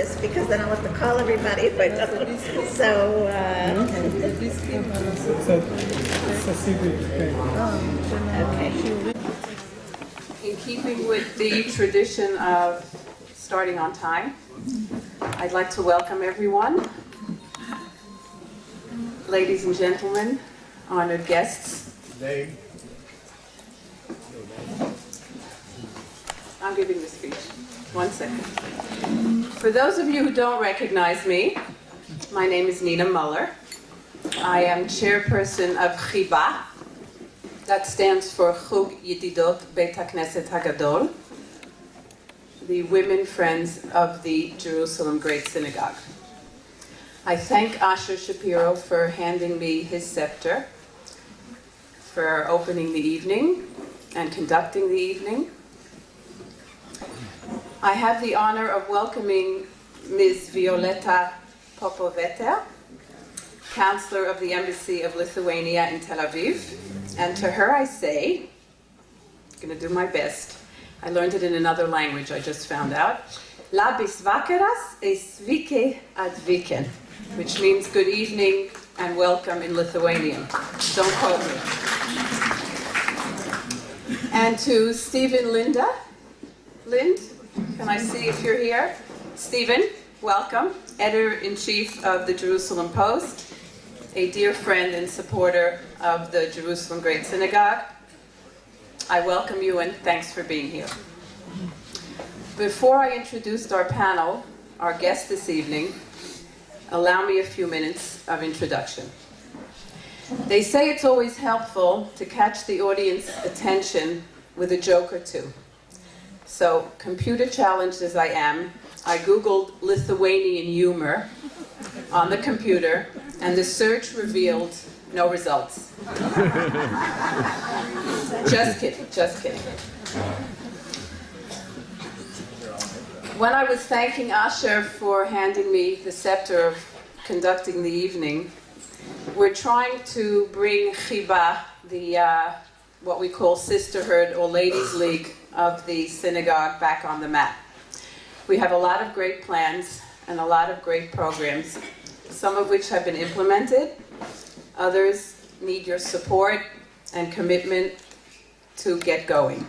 this because then I'll have to call everybody if I don't. So, okay. In keeping with the tradition of starting on time, I'd like to welcome everyone, ladies and gentlemen, honored guests. I'm giving the speech. 1 second. For those of you who don't recognize me, my name is Nina Muller. I am chairperson of Chiba. That stands for Chug Yedidot Beit HaKnesset HaGadol, the women friends of the Jerusalem Great Synagogue. I thank Asher Shapiro for handing me his scepter, for opening the evening and conducting the evening. I have the honor of welcoming Ms. Violeta Popoveter, Counselor of the Embassy of Lithuania in Tel Aviv. And to her I say, I'm going to do my best. I learned it in another language, I just found out. Labis vakaras e svike adviken, which means good evening and welcome in Lithuanian. Don't quote me. And to Stephen Lind, can I see if you're here? Stephen, welcome. Editor-in-Chief of the Jerusalem Post, a dear friend and supporter of the Jerusalem Great Synagogue. I welcome you and thanks for being here. Before I introduce our panel, our guest this evening, allow me a few minutes of introduction. They say it's always helpful to catch the audience's attention with a joke or two. So, computer challenged as I am, I Googled Lithuanian humor on the computer, and the search revealed no results. Just kidding, just kidding. When I was thanking Asher for handing me the scepter of conducting the evening, we're trying to bring Chiba, the what we call sisterhood or ladies' league of the synagogue, back on the map. We have a lot of great plans and a lot of great programs, some of which have been implemented. Others need your support and commitment to get going.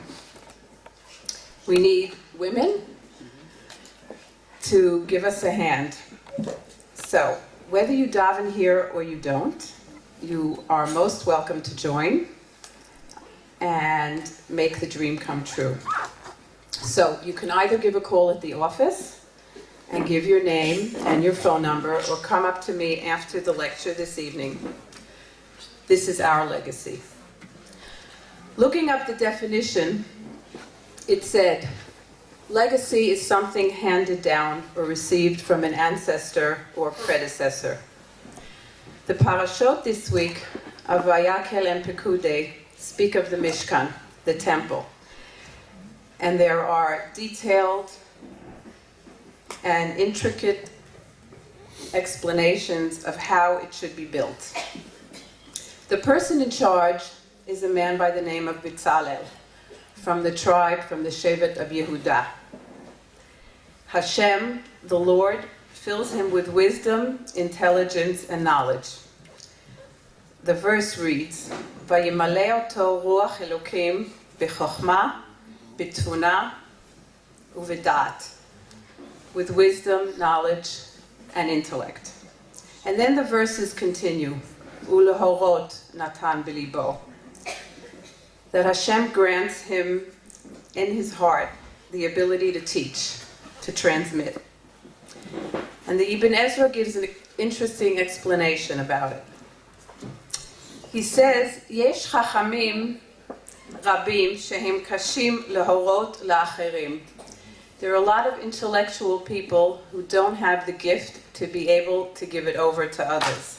We need women to give us a hand. So, whether you daven here or you don't, you are most welcome to join and make the dream come true. So, you can either give a call at the office and give your name and your phone number, or come up to me after the lecture this evening. This is our legacy. Looking up the definition, it said, legacy is something handed down or received from an ancestor or predecessor. The parashot this week of Vayakhel and Pekudei speak of the Mishkan, the temple. And there are detailed and intricate explanations of how it should be built. The person in charge is a man by the name of Bezalel, from the tribe, from the Shevet of Yehudah. Hashem, the Lord, fills him with wisdom, intelligence, and knowledge. The verse reads, Vayimale oto ruach Elokim b'chokhmah, b'tvuna, u'v'da'at, with wisdom, knowledge, and intellect. And then the verses continue, Ulehorot natan b'libo, that Hashem grants him in his heart the ability to teach, to transmit. And the Ibn Ezra gives an interesting explanation about it. He says, Yesh chachamim rabim shehem kashim lehorot la'acherim. There are a lot of intellectual people who don't have the gift to be able to give it over to others.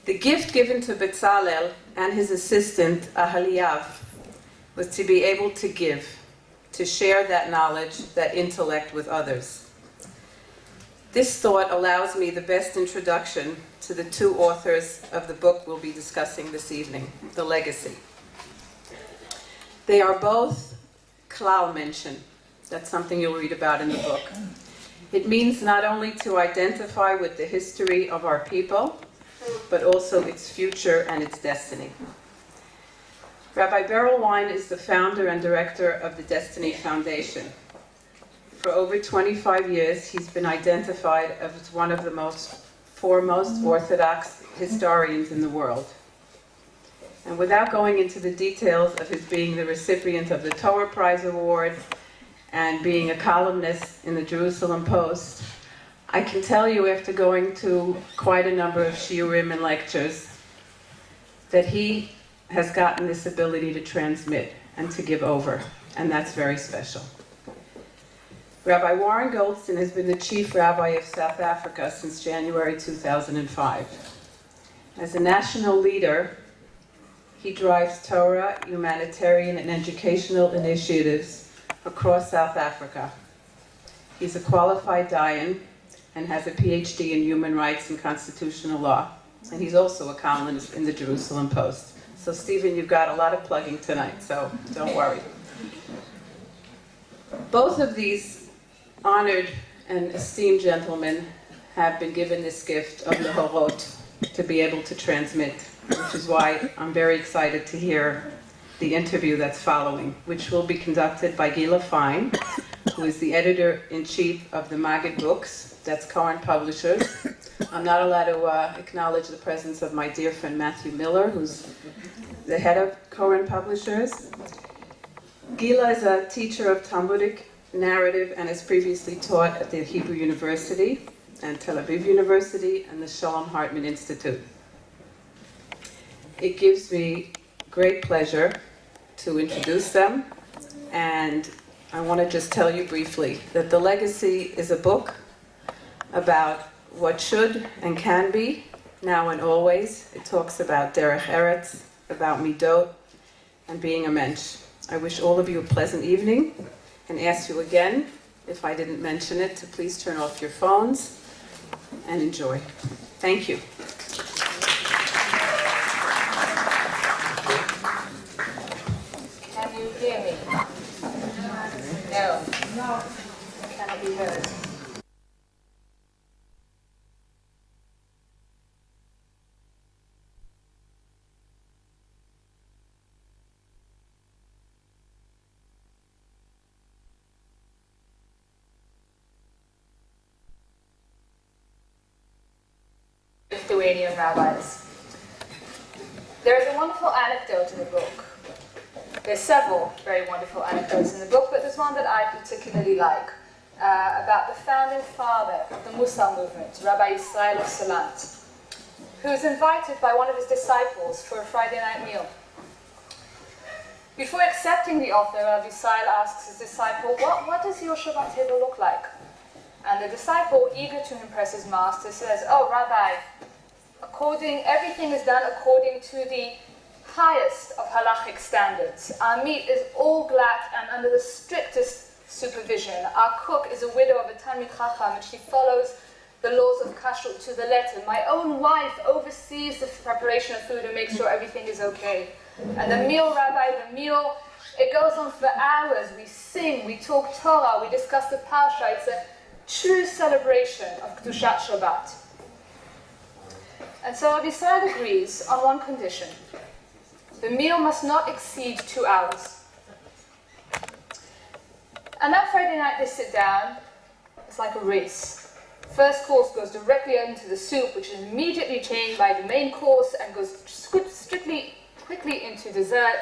The gift given to Bezalel and his assistant, Ahaliav, was to be able to give, to share that knowledge, that intellect with others. This thought allows me the best introduction to the two authors of the book we'll be discussing this evening, The Legacy. They are both klal mention. That's something you'll read about in the book. It means not only to identify with the history of our people, but also its future and its destiny. Rabbi Berel Wein is the founder and director of the Destiny Foundation. For over 25 years, he's been identified as one of the foremost Orthodox historians in the world. And without going into the details of his being the recipient of the Torah Prize Award and being a columnist in the Jerusalem Post, I can tell you after going to quite a number of shiurim and lectures that he has gotten this ability to transmit and to give over, and that's very special. Rabbi Warren Goldstein has been the chief rabbi of South Africa since January 2005. As a national leader, he drives Torah, humanitarian, and educational initiatives across South Africa. He's a qualified Dayan and has a PhD in human rights and constitutional law. And he's also a columnist in the Jerusalem Post. So Stephen, you've got a lot of plugging tonight, so don't worry. Both of these honored and esteemed gentlemen have been given this gift of the Horot to be able to transmit, which is why I'm very excited to hear the interview that's following, which will be conducted by Gila Fine, who is the editor-in-chief of the Maggid Books, that's Cohen Publishers. I'm not allowed to acknowledge the presence of my dear friend Matthew Miller, who's the head of Cohen Publishers. Gila is a teacher of Talmudic narrative and has previously taught at the Hebrew University and Tel Aviv University and the Shalom Hartman Institute. It gives me great pleasure to introduce them, and I want to just tell you briefly that The Legacy is a book about what should and can be, now and always. It talks about derech eretz, about midot, and being a mensch. I wish all of you a pleasant evening, and ask you again, if I didn't mention it, to please turn off your phones and enjoy. Thank you. Can you hear me? No. No. Can I be heard? Lithuanian rabbis. There is a wonderful anecdote in the book. There's several very wonderful anecdotes in the book, but there's one that I particularly like about the founding father of the Mussar movement, Rabbi Yisrael of Salant, who was invited by one of his disciples for a Friday night meal. Before accepting the offer, Rabbi Yisrael asks his disciple, what does your Shabbat table look like? And the disciple, eager to impress his master, says, "Oh, Rabbi, everything is done according to the highest of halachic standards. Our meat is all glatt and under the strictest supervision. Our cook is a widow of a Talmid Chacham, and she follows the laws of kashrut to the letter. My own wife oversees the preparation of food and makes sure everything is okay. And the meal, Rabbi, it goes on for hours. We sing, we talk Torah, we discuss the Parsha. It's a true celebration of Kedushat Shabbat." And so Rabbi Yisrael agrees on one condition. The meal must not exceed 2 hours. And that Friday night they sit down. It's like a race. First course goes directly into the soup, which is immediately changed by the main course and goes quickly into dessert.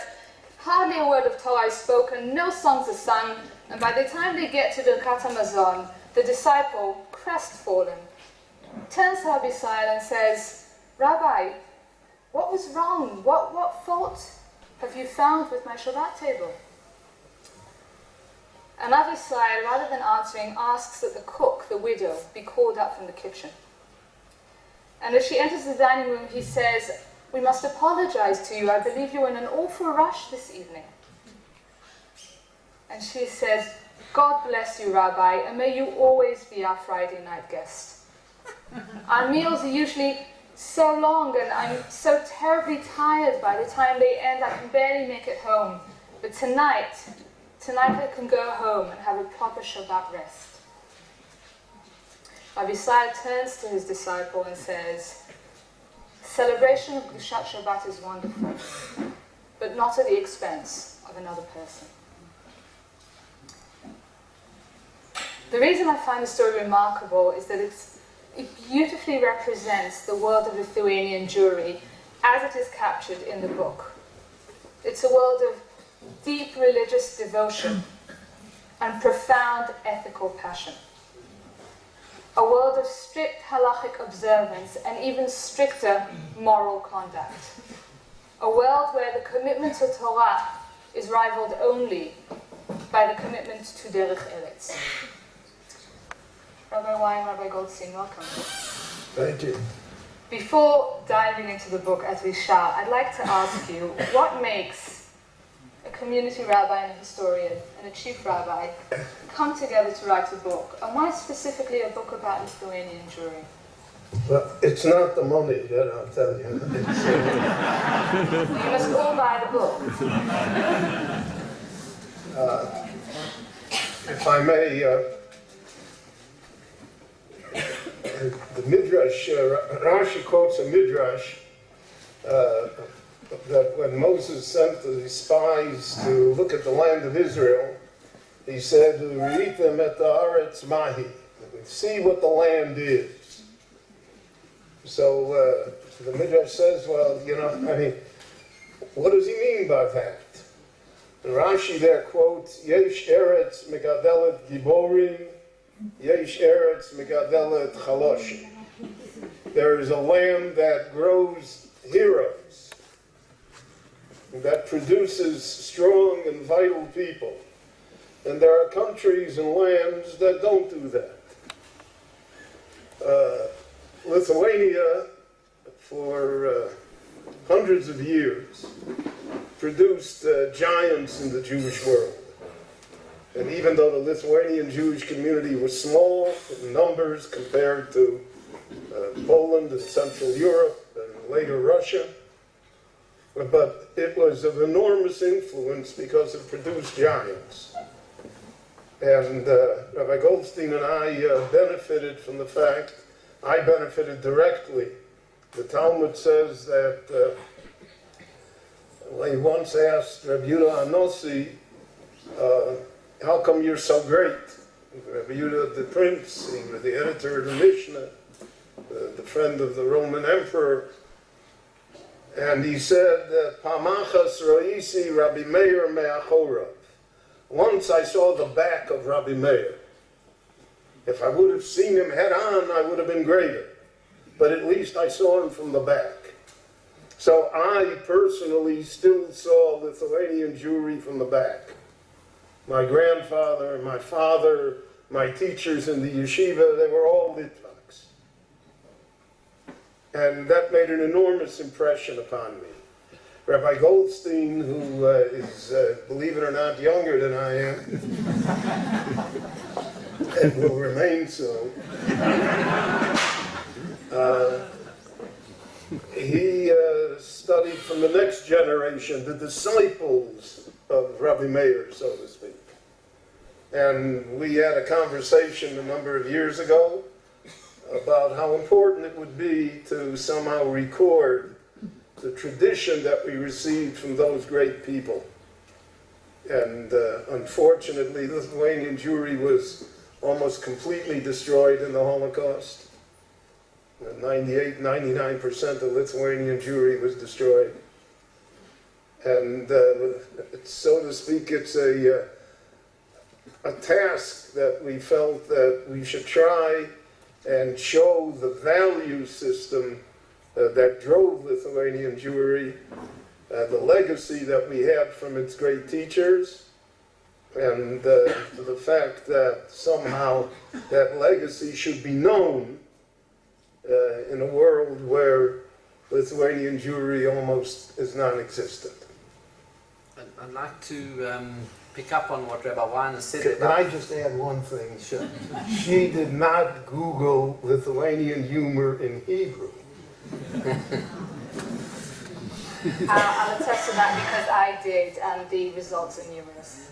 Hardly a word of Torah is spoken, no songs are sung, and by the time they get to the Birkat HaMazon, the disciple, crestfallen, turns to Rabbi Yisrael and says, "Rabbi, what was wrong? What fault have you found with my Shabbat table?" And Rabbi Yisrael, rather than answering, asks that the cook, the widow, be called up from the kitchen. And as she enters the dining room, he says, "We must apologize to you. I believe you were in an awful rush this evening." And she says, "God bless you, Rabbi, and may you always be our Friday night guest. Our meals are usually so long, and I'm so terribly tired by the time they end. I can barely make it home. But tonight I can go home and have a proper Shabbat rest." Rabbi Yisrael turns to his disciple and says, celebration of Kedushat Shabbat is wonderful, but not at the expense of another person. The reason I find the story remarkable is that it beautifully represents the world of Lithuanian Jewry as it is captured in the book. It's a world of deep religious devotion and profound ethical passion. A world of strict halachic observance and even stricter moral conduct. A world where the commitment to Torah is rivaled only by the commitment to Derech Eretz. Rabbi Wein, Rabbi Goldstein, welcome. Thank you. Before diving into the book as we shall, I'd like to ask you, what makes a community rabbi and a historian and a chief rabbi come together to write a book? And why specifically a book about Lithuanian Jewry? Well, it's not the money, that I'll tell you. You must all buy the book. If I may, the Midrash, Rashi quotes a Midrash that when Moses sent the spies to look at the land of Israel, he said, "Read them at the Aretz Mahi," see what the land is. So the Midrash says, well, what does he mean by that? And Rashi there quotes, "Yesh Eretz Megadelet Giborim, Yesh Eretz Megadelet Chaloshim." There is a land that grows heroes, that produces strong and vital people. And there are countries and lands that don't do that. Lithuania, for hundreds of years, produced giants in the Jewish world. And even though the Lithuanian Jewish community was small in numbers compared to Poland and Central Europe and later Russia, but it was of enormous influence because it produced giants. And Rabbi Goldstein and I benefited from the fact, I benefited directly. The Talmud says that he once asked Rabbi Yehuda Anossi, how come you're so great? Rabbi Yehuda the Prince, he was the editor of the Mishnah, the friend of the Roman Emperor. And he said, Pamachas roisi Rabbi Meir me'achorav. Once I saw the back of Rabbi Meir. If I would have seen him head on, I would have been greater. But at least I saw him from the back. So I personally still saw Lithuanian Jewry from the back. My grandfather, my father, my teachers in the yeshiva, they were all Litvaks. And that made an enormous impression upon me. Rabbi Goldstein, who is, believe it or not, younger than I am, and will remain so, he studied from the next generation, the disciples of Rabbi Meir, so to speak. And we had a conversation a number of years ago about how important it would be to somehow record the tradition that we received from those great people. And unfortunately, Lithuanian Jewry was almost completely destroyed in the Holocaust. 99% of Lithuanian Jewry was destroyed. And so to speak, it's a task that we felt that we should try and show the value system that drove Lithuanian Jewry, the legacy that we had from its great teachers, and the fact that somehow that legacy should be known in a world where Lithuanian Jewry almost is non-existent. I'd like to pick up on what Rabbi Wein has said Can about... I just add one thing? Sure. She did not Google Lithuanian humor in Hebrew. I'll attest to that because I did, and the results are numerous.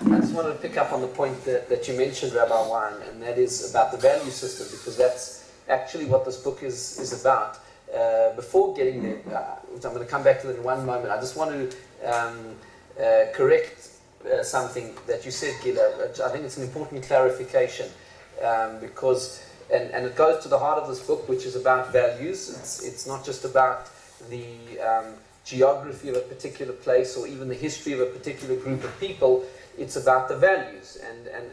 I just wanted to pick up on the point that you mentioned, Rabbi Wein, and that is about the value system, because that's actually what this book is about. Before getting there, which I'm going to come back to that in one moment, I just want to correct something that you said, Gila. I think it's an important clarification, because, and it goes to the heart of this book, which is about values. It's not just about the geography of a particular place or even the history of a particular group of people. It's about the values,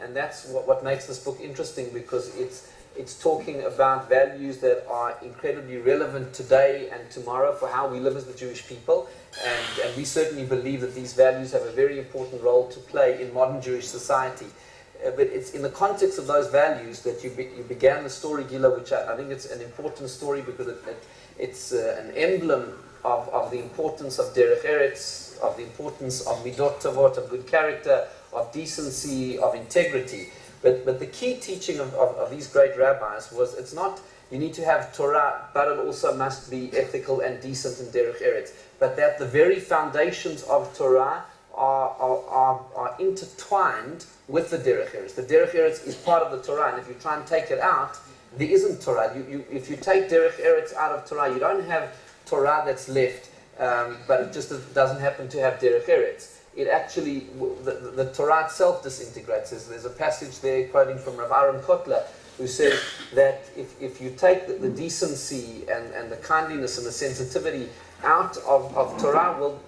and that's what makes this book interesting, because it's talking about values that are incredibly relevant today and tomorrow for how we live as the Jewish people, and we certainly believe that these values have a very important role to play in modern Jewish society. But it's in the context of those values that you began the story, Gila, which I think it's an important story, because it's an emblem of the importance of derech eretz, of the importance of midot tovot, of good character, of decency, of integrity. But the key teaching of these great rabbis was, it's not you need to have Torah, but it also must be ethical and decent and derech eretz. But that the very foundations of Torah are intertwined with the derech eretz. The derech eretz is part of the Torah, and if you try and take it out, there isn't Torah. If you take derech eretz out of Torah, you don't have Torah that's left, but it just doesn't happen to have derech eretz. It actually, the Torah itself disintegrates. There's a passage there quoting from Rav Aaron Kotler, who says that if you take the decency and the kindliness and the sensitivity out of Torah, well,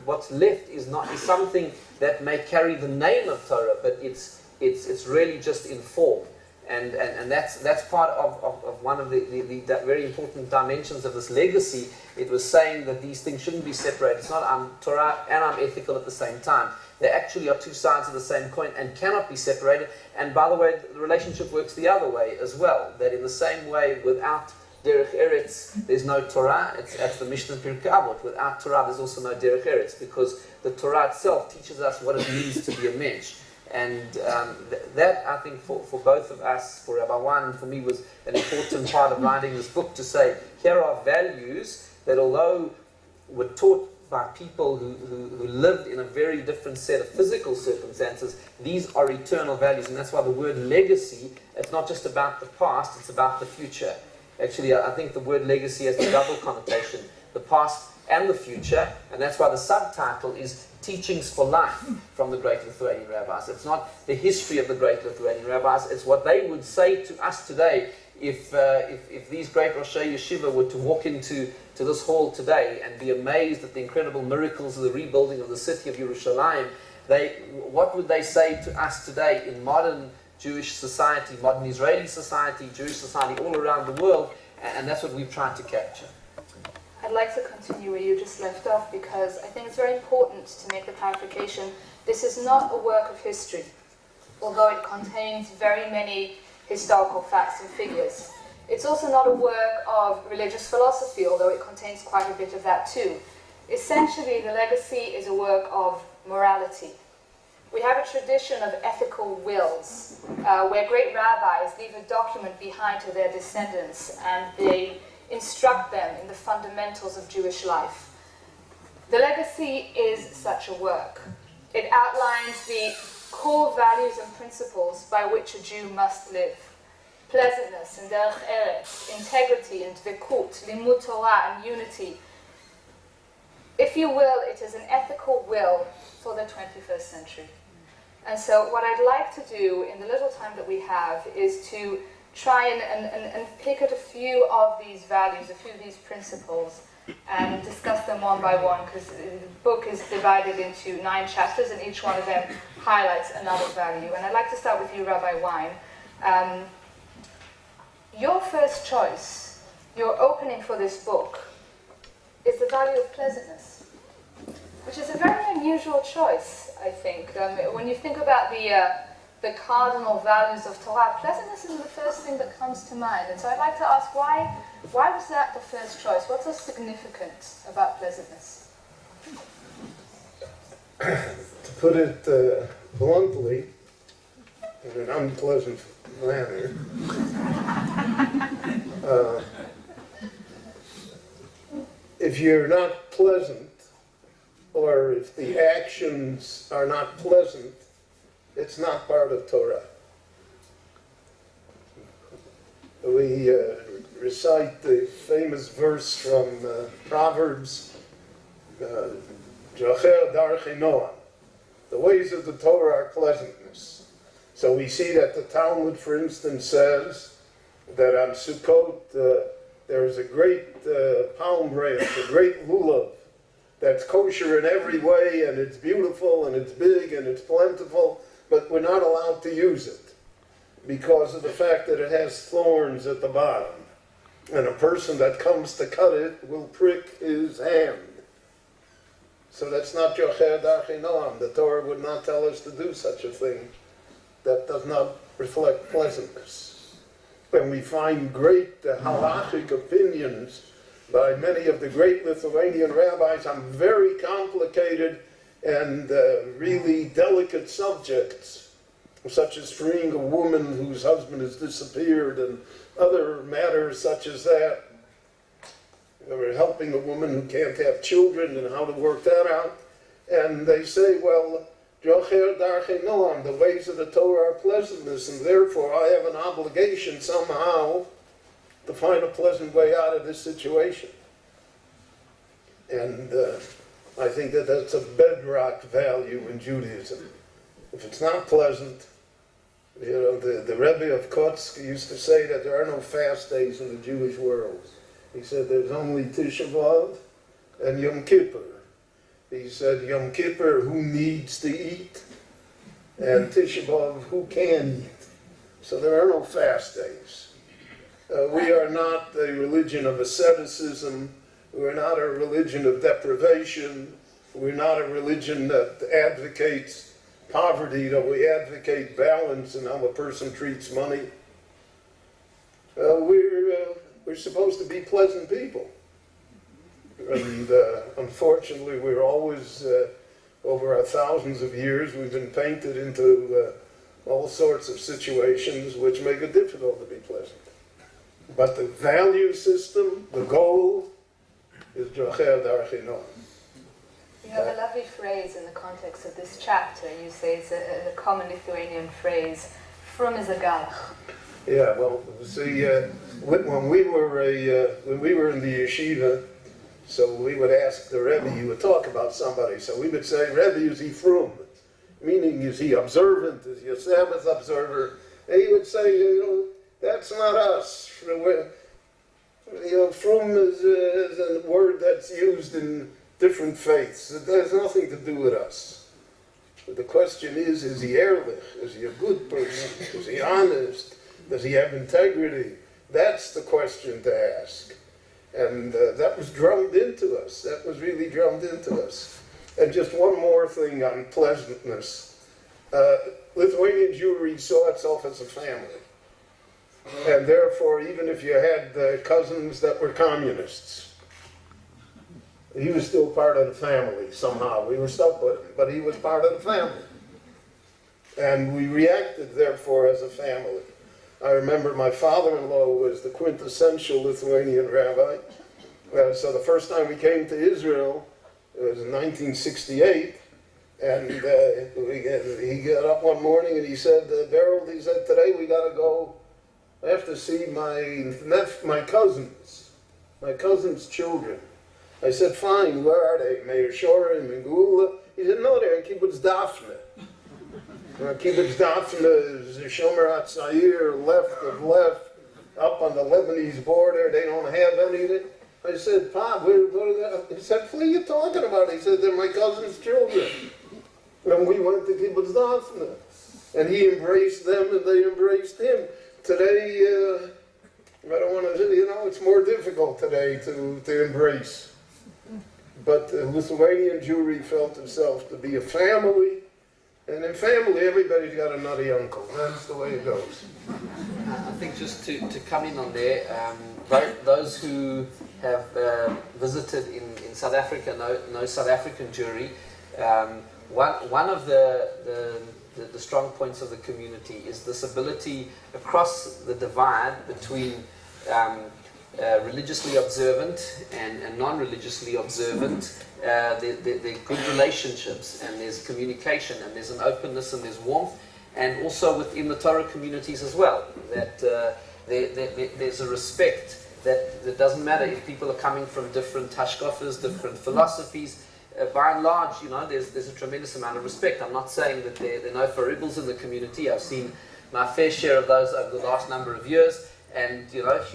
what's left is something that may carry the name of Torah, but it's really just in form. And that's part of one of the very important dimensions of this legacy. It was saying that these things shouldn't be separated. It's not I'm Torah and I'm ethical at the same time. They actually are two sides of the same coin and cannot be separated. And by the way, the relationship works the other way as well. That in the same way, without derech eretz, there's no Torah. That's the Mishnah Pirkei Avot. Without Torah, there's also no derech eretz, because the Torah itself teaches us what it means to be a mensch. And that, I think, for both of us, for Rabbi Wein and for me, was an important part of writing this book, to say, here are values that, although were taught by people who lived in a very different set of physical circumstances, these are eternal values. And that's why the word legacy, it's not just about the past, it's about the future. Actually, I think the word legacy has a double connotation, the past and the future, and that's why the subtitle is Teachings for Life from the Great Lithuanian Rabbis. It's not the history of the Great Lithuanian Rabbis, it's what they would say to us today if these great Roshei Yeshiva were to walk into this hall today and be amazed at the incredible miracles of the rebuilding of the city of Yerushalayim. What would they say to us today in modern Jewish society, modern Israeli society, Jewish society all around the world? And that's what we've tried to capture. I'd like to continue where you just left off, because I think it's very important to make the clarification. This is not a work of history, although it contains very many historical facts and figures. It's also not a work of religious philosophy, although it contains quite a bit of that too. Essentially, the legacy is a work of morality. We have a tradition of ethical wills, where great rabbis leave a document behind to their descendants, and they instruct them in the fundamentals of Jewish life. The legacy is such a work. It outlines the core values and principles by which a Jew must live. Pleasantness and derech eretz, integrity and dvekut, limud Torah and unity. If you will, it is an ethical will for the 21st century. And so what I'd like to do in the little time that we have is to try and pick at a few of these values, a few of these principles, and discuss them one by one, because the book is divided into 9 chapters, and each one of them highlights another value. And I'd like to start with you, Rabbi Wein. Your first choice, your opening for this book, is the value of pleasantness, which is a very unusual choice, I think. When you think about the cardinal values of Torah, pleasantness is the first thing that comes to mind. And so I'd like to ask, why was that the first choice? What's so significant about pleasantness? To put it bluntly, in an unpleasant manner, if you're not pleasant, or if the actions are not pleasant, it's not part of Torah. We recite the famous verse from Proverbs, Jocher darchei noam. The ways of the Torah are pleasantness. So we see that the Talmud, for instance, says that on Sukkot there is a great palm branch, a great lulav, that's kosher in every way, and it's beautiful, and it's big, and it's plentiful, but we're not allowed to use it because of the fact that it has thorns at the bottom. And a person that comes to cut it will prick his hand. So that's not Jocher darchei noam. The Torah would not tell us to do such a thing. That does not reflect pleasantness. When we find great halachic opinions by many of the great Lithuanian rabbis on very complicated and really delicate subjects, such as freeing a woman whose husband has disappeared and other matters such as that, or helping a woman who can't have children and how to work that out. And they say, well, Jocher darchei noam, the ways of the Torah are pleasantness, and therefore I have an obligation somehow to find a pleasant way out of this situation. And I think that that's a bedrock value in Judaism. If it's not pleasant, you know, the Rebbe of Kotsk used to say that there are no fast days in the Jewish world. He said there's only Tisha B'Av and Yom Kippur. He said Yom Kippur, who needs to eat, and Tisha B'Av, who can eat. So there are no fast days. We are not a religion of asceticism. We're not a religion of deprivation. We're not a religion that advocates poverty, though we advocate balance in how a person treats money. We're supposed to be pleasant people. And unfortunately, we're always, over our thousands of years, we've been painted into all sorts of situations which make it difficult to be pleasant. But the value system, the goal, is Jocher darchei noam. You have a lovely phrase in the context of this chapter. You say it's a common Lithuanian phrase, frum is a galach. Yeah, well, see, when we were in the yeshiva, so we would ask the Rebbe, he would talk about somebody. So we would say, Rebbe, is he frum? Meaning, is he observant? Is he a Sabbath observer? And he would say, you know, that's not us. You know, frum is a word that's used in different faiths. It has nothing to do with us. But the question is he ehrlich? Is he a good person? Is he honest? Does he have integrity? That's the question to ask. And that was drummed into us. That was really drummed into us. And just one more thing on pleasantness. Lithuanian Jewry saw itself as a family. And therefore, even if you had cousins that were communists, he was still part of the family somehow. We were stuck with him, but he was part of the family. And we reacted, therefore, as a family. I remember my father-in-law was the quintessential Lithuanian rabbi. So the first time we came to Israel, it was in 1968, and he got up one morning and he said, Berel, he said, today we got to go, I have to see my cousin's children. I said, fine, where are they? Meir Shorim and Gula? He said, no, they're in Kibbutz Daphne. Kibbutz Daphne is Shomer HaTzair, left of left, up on the Lebanese border. They don't have anything. I said, Pop, what are they? He said, what are you talking about? He said, they're my cousin's children. And we went to Kibbutz Daphne. And he embraced them and they embraced him. Today, I don't want to, you know, it's more difficult today to embrace. But the Lithuanian Jewry felt itself to be a family. And in family, everybody's got a nutty uncle. That's the way it goes. I think just to come in on there, those who have visited in South Africa know South African Jewry. One of the strong points of the community is this ability across the divide between religiously observant and non-religiously observant. There are good relationships, and there's communication, and there's an openness, and there's warmth, and also within the Torah communities as well. That there's a respect that doesn't matter if people are coming from different hashkafas, different philosophies. By and large, there's a tremendous amount of respect. I'm not saying that there are no faribbles in the community. I've seen my fair share of those over the last number of years, and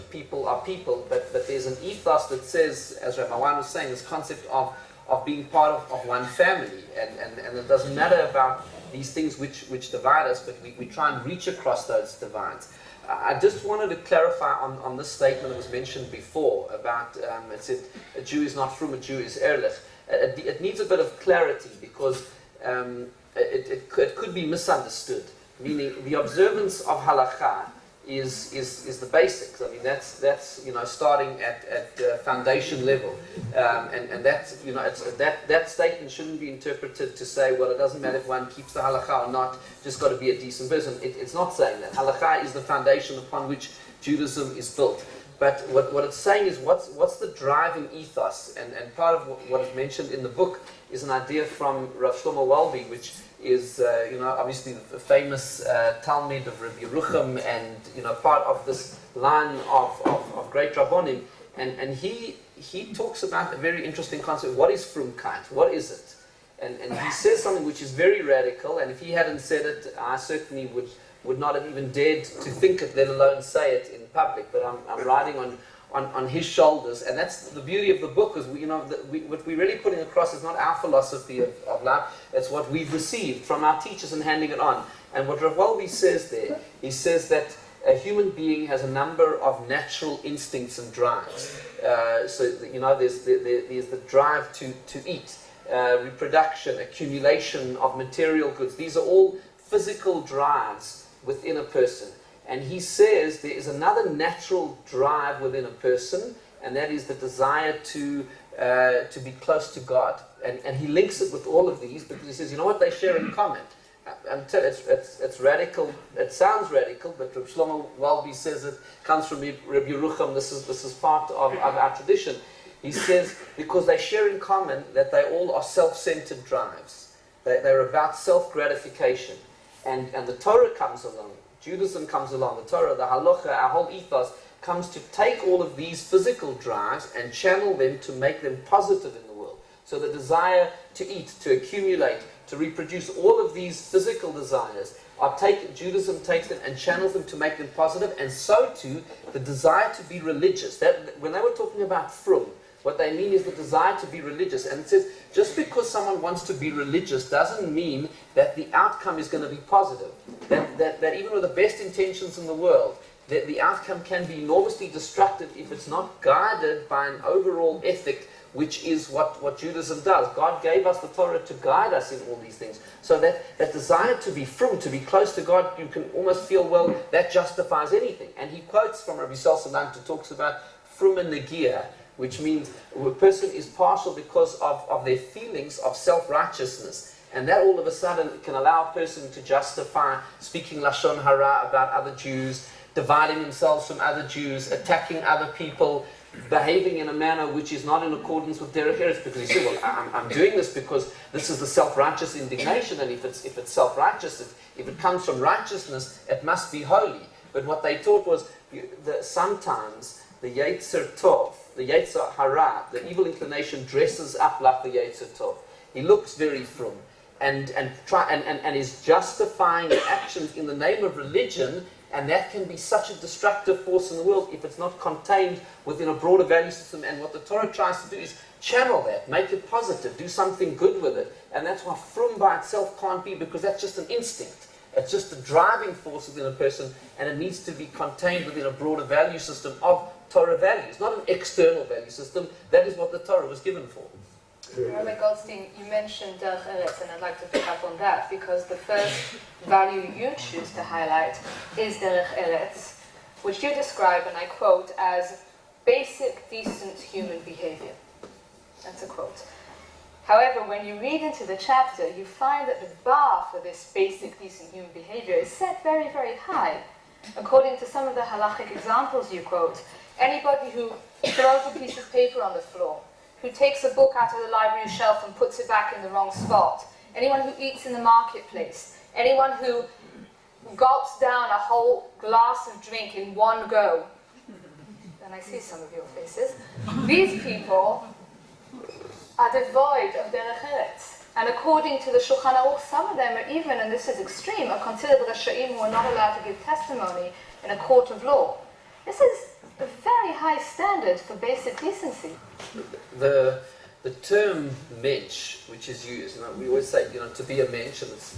people are people. But there's an ethos that says, as Rabbi Wein was saying, this concept of being part of one family, and it doesn't matter about these things which divide us, but we try and reach across those divides. I just wanted to clarify on this statement that was mentioned before about it said a Jew is not frum, a Jew is ehrlich. It needs a bit of clarity because it could be misunderstood. Meaning the observance of halakha is the basics. I mean that's starting at foundation level, and that's that statement shouldn't be interpreted to say, well, it doesn't matter if one keeps the halakha or not, just got to be a decent person. It's not saying that. Halakha is the foundation upon which Judaism is built. But what it's saying is what's the driving ethos, and part of what is mentioned in the book is an idea from Rav Shlomo Walby, which is obviously the famous Talmud of Rabbi Yerucham, and part of this line of great Rabbonim, and he talks about a very interesting concept. What is frumkeit? What is it? And he says something which is very radical, and if he hadn't said it, I certainly would not have even dared to think it, let alone say it in public. But I'm riding on his shoulders, and that's the beauty of the book. Is what we're really putting across is not our philosophy of life; it's what we've received from our teachers and handing it on. And what Rav Walby says there, he says that a human being has a number of natural instincts and drives. There's the drive to eat, reproduction, accumulation of material goods. These are all physical drives within a person. And he says there is another natural drive within a person, and that is the desire to be close to God. And he links it with all of these because he says, you know what they share in common? I'm telling you, it's radical. It sounds radical, but Rabbi Shlomo Walby says it comes from Rabbi Yerucham. This is part of our tradition. He says because they share in common that they all are self-centered drives. They're about self-gratification. And the Torah comes along, Judaism comes along, the Torah, the halacha, our whole ethos comes to take all of these physical drives and channel them to make them positive in the world. So the desire to eat, to accumulate, to reproduce, all of these physical desires Judaism takes them and channels them to make them positive, and so too the desire to be religious. That when they were talking about frum, what they mean is the desire to be religious. And it says, just because someone wants to be religious doesn't mean that the outcome is going to be positive. That even with the best intentions in the world, that the outcome can be enormously destructive if it's not guided by an overall ethic, which is what Judaism does. God gave us the Torah to guide us in all these things. So that desire to be frum, to be close to God, you can almost feel, well, that justifies anything. And he quotes from Rabbi Salsalant, who talks about frum and negia, which means a person is partial because of their feelings of self-righteousness. And that all of a sudden can allow a person to justify speaking Lashon Hara about other Jews, dividing themselves from other Jews, attacking other people, behaving in a manner which is not in accordance with Derech Eretz, because you say, well, I'm doing this because this is the self-righteous indignation, and if it's self-righteous, if it comes from righteousness, it must be holy. But what they taught was that sometimes the Yetzer Tov, the Yetzer Hara, the evil inclination, dresses up like the Yetzer Tov. He looks very frum and is justifying actions in the name of religion, and that can be such a destructive force in the world if it's not contained within a broader value system. And what the Torah tries to do is channel that, make it positive, do something good with it. And that's why frum by itself can't be, because that's just an instinct. It's just a driving force within a person, and it needs to be contained within a broader value system of Torah values, not an external value system. That is what the Torah was given for. Rabbi Goldstein, you mentioned Derech Eretz, and I'd like to pick up on that, because the first value you choose to highlight is Derech Eretz, which you describe, and I quote, as basic, decent human behavior. That's a quote. However, when you read into the chapter, you find that the bar for this basic, decent human behavior is set very, very high. According to some of the halachic examples you quote, anybody who throws a piece of paper on the floor, who takes a book out of the library shelf and puts it back in the wrong spot, anyone who eats in the marketplace, anyone who gulps down a whole glass of drink in one go. And I see some of your faces. These people are devoid of derech eretz. And according to the Shulchan Aruch, some of them are even, and this is extreme, are considered Rasha'im who are not allowed to give testimony in a court of law. This is a very high standard for basic decency. The term mensch, which is used, we always say, to be a mensch, and it's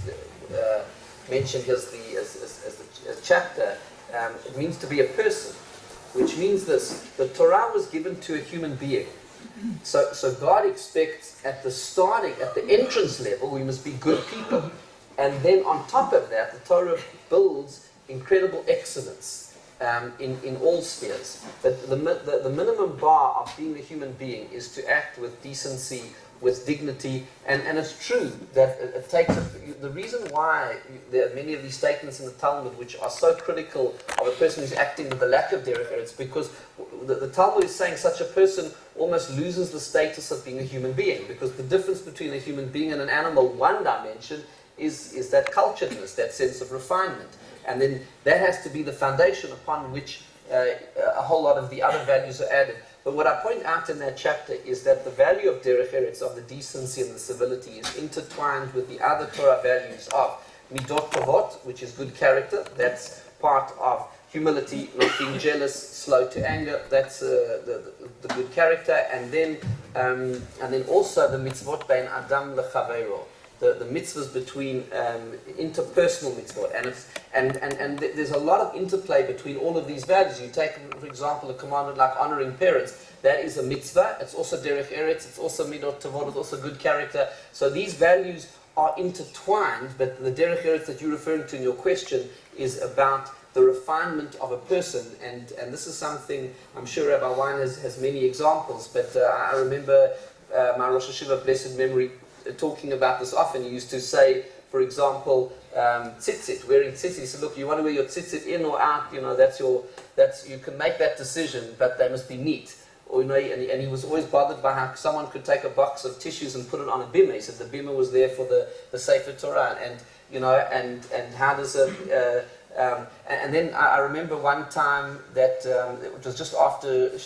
mentioned as the chapter, it means to be a person, which means this: the Torah was given to a human being. So God expects at the entrance level, we must be good people. And then on top of that, the Torah builds incredible excellence in all spheres. But the minimum bar of being a human being is to act with decency, with dignity, and it's true that it takes the reason why there are many of these statements in the Talmud which are so critical of a person who's acting with a lack of derech eretz, because the Talmud is saying such a person almost loses the status of being a human being, because the difference between a human being and an animal, one dimension, is that culturedness, that sense of refinement, and then that has to be the foundation upon which a whole lot of the other values are added. But what I point out in that chapter is that the value of derech eretz, of the decency and the civility, is intertwined with the other Torah values of midot tovot, which is good character. That's part of humility, not being jealous, slow to anger. That's the good character, and then also the mitzvot bein adam lechaveiro, the mitzvahs between interpersonal mitzvot, and there's a lot of interplay between all of these values. You take, for example, a commandment like honoring parents. That is a mitzvah. It's also derech eretz. It's also midot tovot. It's also good character. So these values are intertwined. But the derech eretz that you're referring to in your question is about the refinement of a person, and this is something I'm sure Rabbi Wein has many examples. But I remember my Rosh Hashiva, blessed memory, talking about this often. He used to say, for example, tzitzit, wearing tzitzit. He said, look, you want to wear your tzitzit in or out, that's you can make that decision, but they must be neat. Or, and he was always bothered by how someone could take a box of tissues and put it on a bimah. He said the bimah was there for the Sefer Torah, and how does and then I remember one time that it was just after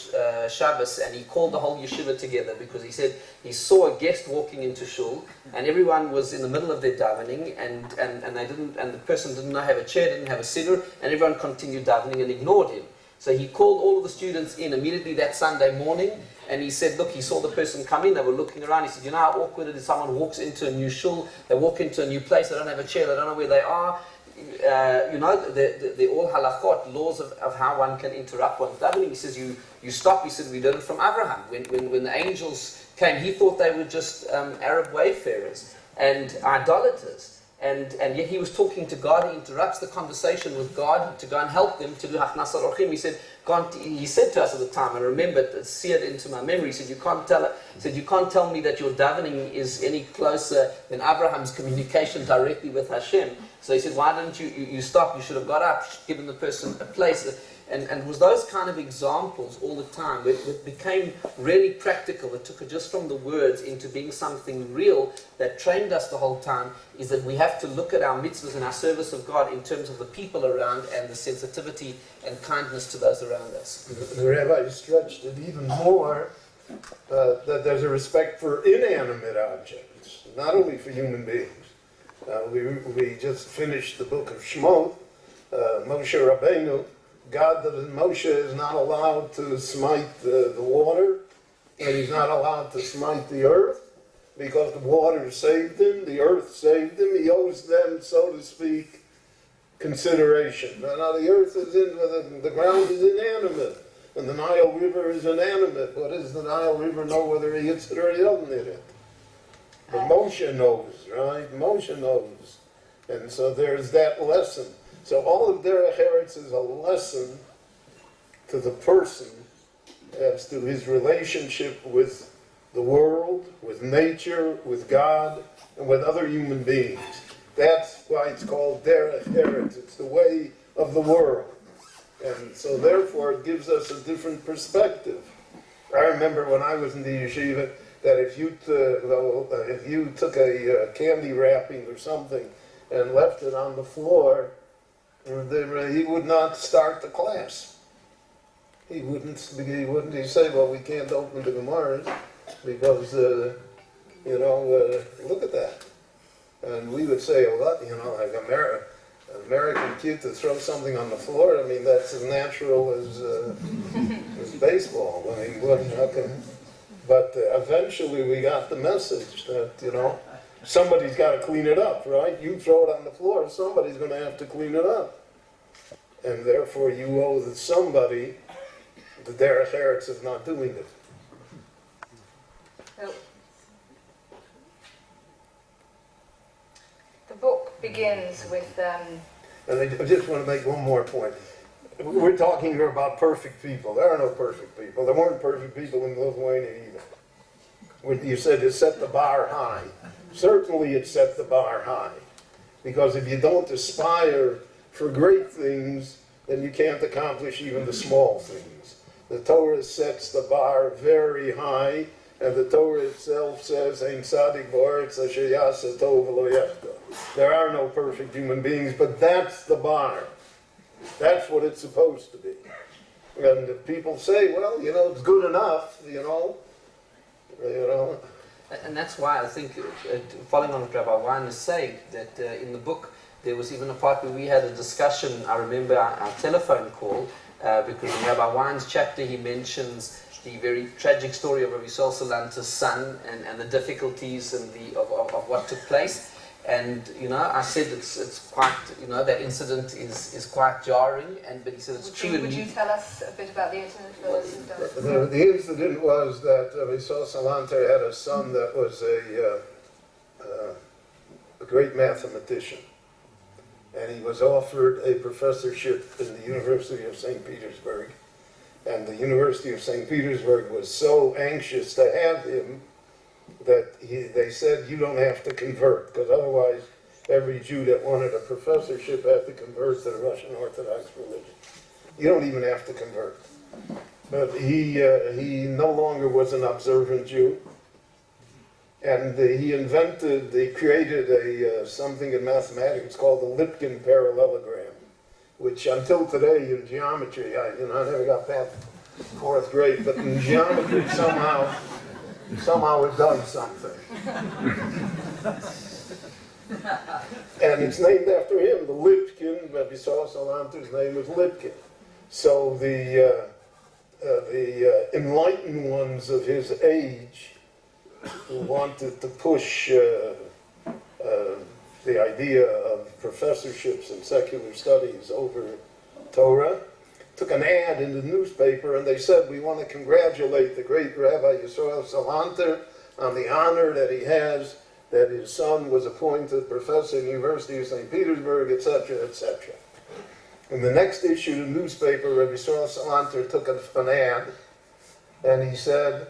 Shabbos, and he called the whole yeshiva together because he said he saw a guest walking into shul, and everyone was in the middle of their davening, and the person didn't have a chair, didn't have a siddur, and everyone continued davening and ignored him. So he called all of the students in immediately that Sunday morning, and he said, look, he saw the person come in, they were looking around. He said, you know how awkward it is, someone walks into a new shul, they walk into a new place, they don't have a chair, they don't know where they are. The all halachot, laws of how one can interrupt one's davening. He says, you stop. He said, we learned it from Abraham. When the angels came, he thought they were just Arab wayfarers and idolaters. And yet he was talking to God. He interrupts the conversation with God to go and help them to do Hachnasat Orchim. He said, he said to us at the time, I remember it seared into my memory. He said, you can't tell me that your davening is any closer than Abraham's communication directly with Hashem. So he said, why didn't you stop? You should have got up, given the person a place. And it was those kind of examples all the time. It became really practical. It took it just from the words into being something real that trained us the whole time, is that we have to look at our mitzvahs and our service of God in terms of the people around and the sensitivity and kindness to those around us. The Rabbi stretched it even more, that there's a respect for inanimate objects, not only for human beings. We just finished the book of Shemot, Moshe Rabbeinu. Moshe is not allowed to smite the water, and he's not allowed to smite the earth, because the water saved him, the earth saved him. He owes them, so to speak, consideration. Now the earth is the ground is inanimate, and the Nile River is inanimate. What does the Nile River know whether he hits it or he doesn't hit it? But Moshe knows, right? Moshe knows. And so there's that lesson. So all of derech eretz is a lesson to the person as to his relationship with the world, with nature, with God, and with other human beings. That's why it's called derech eretz. It's the way of the world. And so therefore it gives us a different perspective. I remember when I was in the yeshiva that if you took a candy wrapping or something and left it on the floor, he would not start the class. He wouldn't. He'd say, "Well, we can't open the Gemaras because look at that." And we would say, "Oh, like an American kid to throw something on the floor. I mean, that's as natural as baseball. I mean, how can?" But eventually, we got the message that somebody's got to clean it up, right? You throw it on the floor, somebody's going to have to clean it up, and therefore you owe somebody the derech eretz of not doing it. So, the book begins with. And I just want to make one more point. We're talking here about perfect people. There are no perfect people. There weren't perfect people in Lithuania either. When you said it set the bar high, certainly it set the bar high. Because if you don't aspire for great things, then you can't accomplish even the small things. The Torah sets the bar very high, and the Torah itself says, "Ein tzadik ba'aretz asher ya'aseh tov v'lo yachta." There are no perfect human beings, but that's the bar. That's what it's supposed to be. And if people say, "Well, it's good enough," And that's why I think, following on what Rabbi Wein is saying, that in the book there was even a part where we had a discussion. I remember our telephone call, because in Rabbi Wein's chapter he mentions the very tragic story of Rabbi Salanter's son and the difficulties and of what took place. And I said it's quite that incident is quite jarring. But he said it's true. Would you tell us a bit about the incident for those who don't? The incident was that Rabbi Salanter had a son that was a great mathematician, and he was offered a professorship in the University of St. Petersburg. And the University of St. Petersburg was so anxious to have him that they said, "You don't have to convert," because otherwise every Jew that wanted a professorship had to convert to the Russian Orthodox religion. You don't even have to convert. But he no longer was an observant Jew, and he created something in mathematics called the Lipkin parallelogram, which until today in geometry, I never got past 4th grade, but in geometry somehow it does something. And it's named after him, the Lipkin. Rabbi Salanter's name was Lipkin. So the enlightened ones of his age who wanted to push the idea of professorships in secular studies over Torah took an ad in the newspaper, and they said, "We want to congratulate the great Rabbi Yisrael Salanter on the honor that he has, that his son was appointed professor in the University of St. Petersburg, etc., etc." In the next issue of the newspaper, Rabbi Yisrael Salanter took an ad, and he said,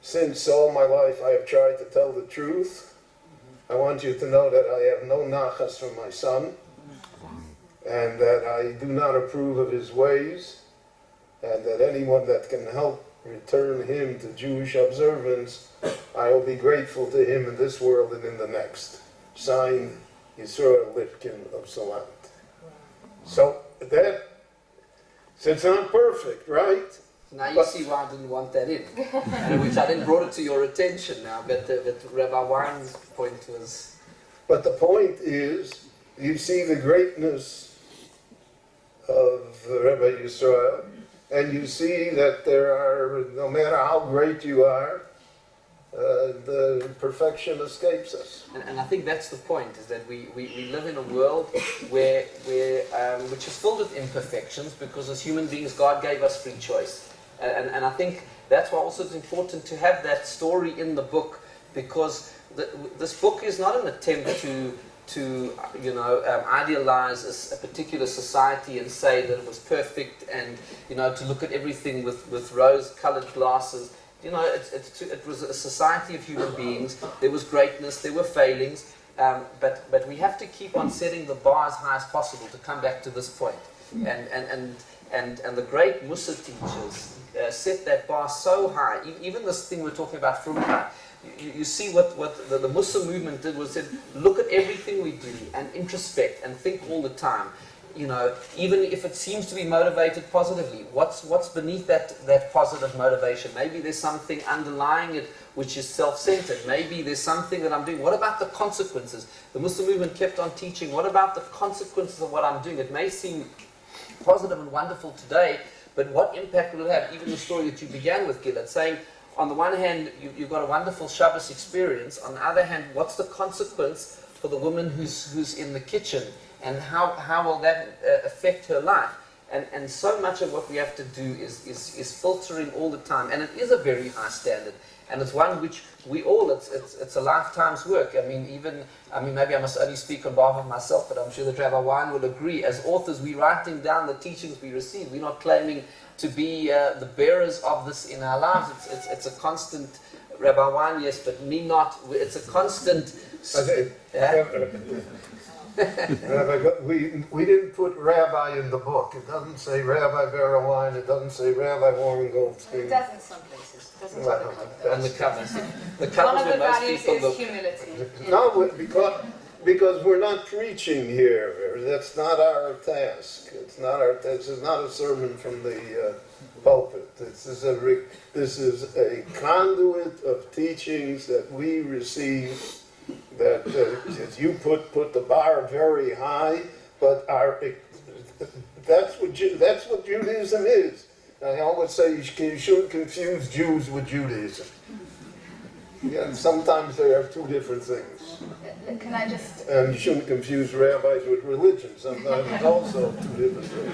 "Since all my life I have tried to tell the truth, I want you to know that I have no nachas from my son, and that I do not approve of his ways, and that anyone that can help return him to Jewish observance, I will be grateful to him in this world and in the next." Signed, Yisroel Lipkin of Salant. So it's not perfect, right? Now you see why I didn't want that in, which I then brought it to your attention now. But Rabbi Wein's point was. But the point is, you see the greatness of Rabbi Yisrael, and you see that there are, no matter how great you are, the perfection escapes us. And I think that's the point, is that we live in a world which is filled with imperfections, because as human beings God gave us free choice. And I think that's why also it's important to have that story in the book, because this book is not an attempt to idealize a particular society and say that it was perfect, and to look at everything with rose-colored glasses. It was a society of human beings. There was greatness, there were failings, but we have to keep on setting the bar as high as possible to come back to this point. And the great Musa teachers set that bar so high. Even this thing we're talking about, Frumkeit. You see what the Musa movement did was said, look at everything we do and introspect and think all the time. even if it seems to be motivated positively, what's beneath that positive motivation? Maybe there's something underlying it which is self-centered. Maybe there's something that I'm doing. What about the consequences? The Muslim movement kept on teaching, what about the consequences of what I'm doing? It may seem positive and wonderful today, but what impact will it have? Even the story that you began with, Gilad, saying, on the one hand, you've got a wonderful Shabbos experience. On the other hand, what's the consequence for the woman who's in the kitchen? And how will that affect her life? And so much of what we have to do is filtering all the time. And it is a very high standard. And it's one which we all, it's a lifetime's work. I mean, maybe I must only speak on behalf of myself, but I'm sure that Rabbi Wein will agree. As authors, we're writing down the teachings we receive. We're not claiming to be the bearers of this in our lives. It's a constant, Rabbi Wein, yes, but me not. It's a constant. Rabbi, we didn't put rabbi in the book. It doesn't say Rabbi Berel Wein. It doesn't say Rabbi Warren Goldstein. It does in some places. It doesn't on the cover. And the One covers of where the most values people is look. humility. No, because we're not preaching here. That's not our task. This is not a sermon from the pulpit. This is a conduit of teachings that we receive. That you put the bar very high, but that's what Judaism is. I always say you shouldn't confuse Jews with Judaism. Yeah, sometimes they are two different things. Can I just... And you shouldn't confuse rabbis with religion. Sometimes it's also two different things.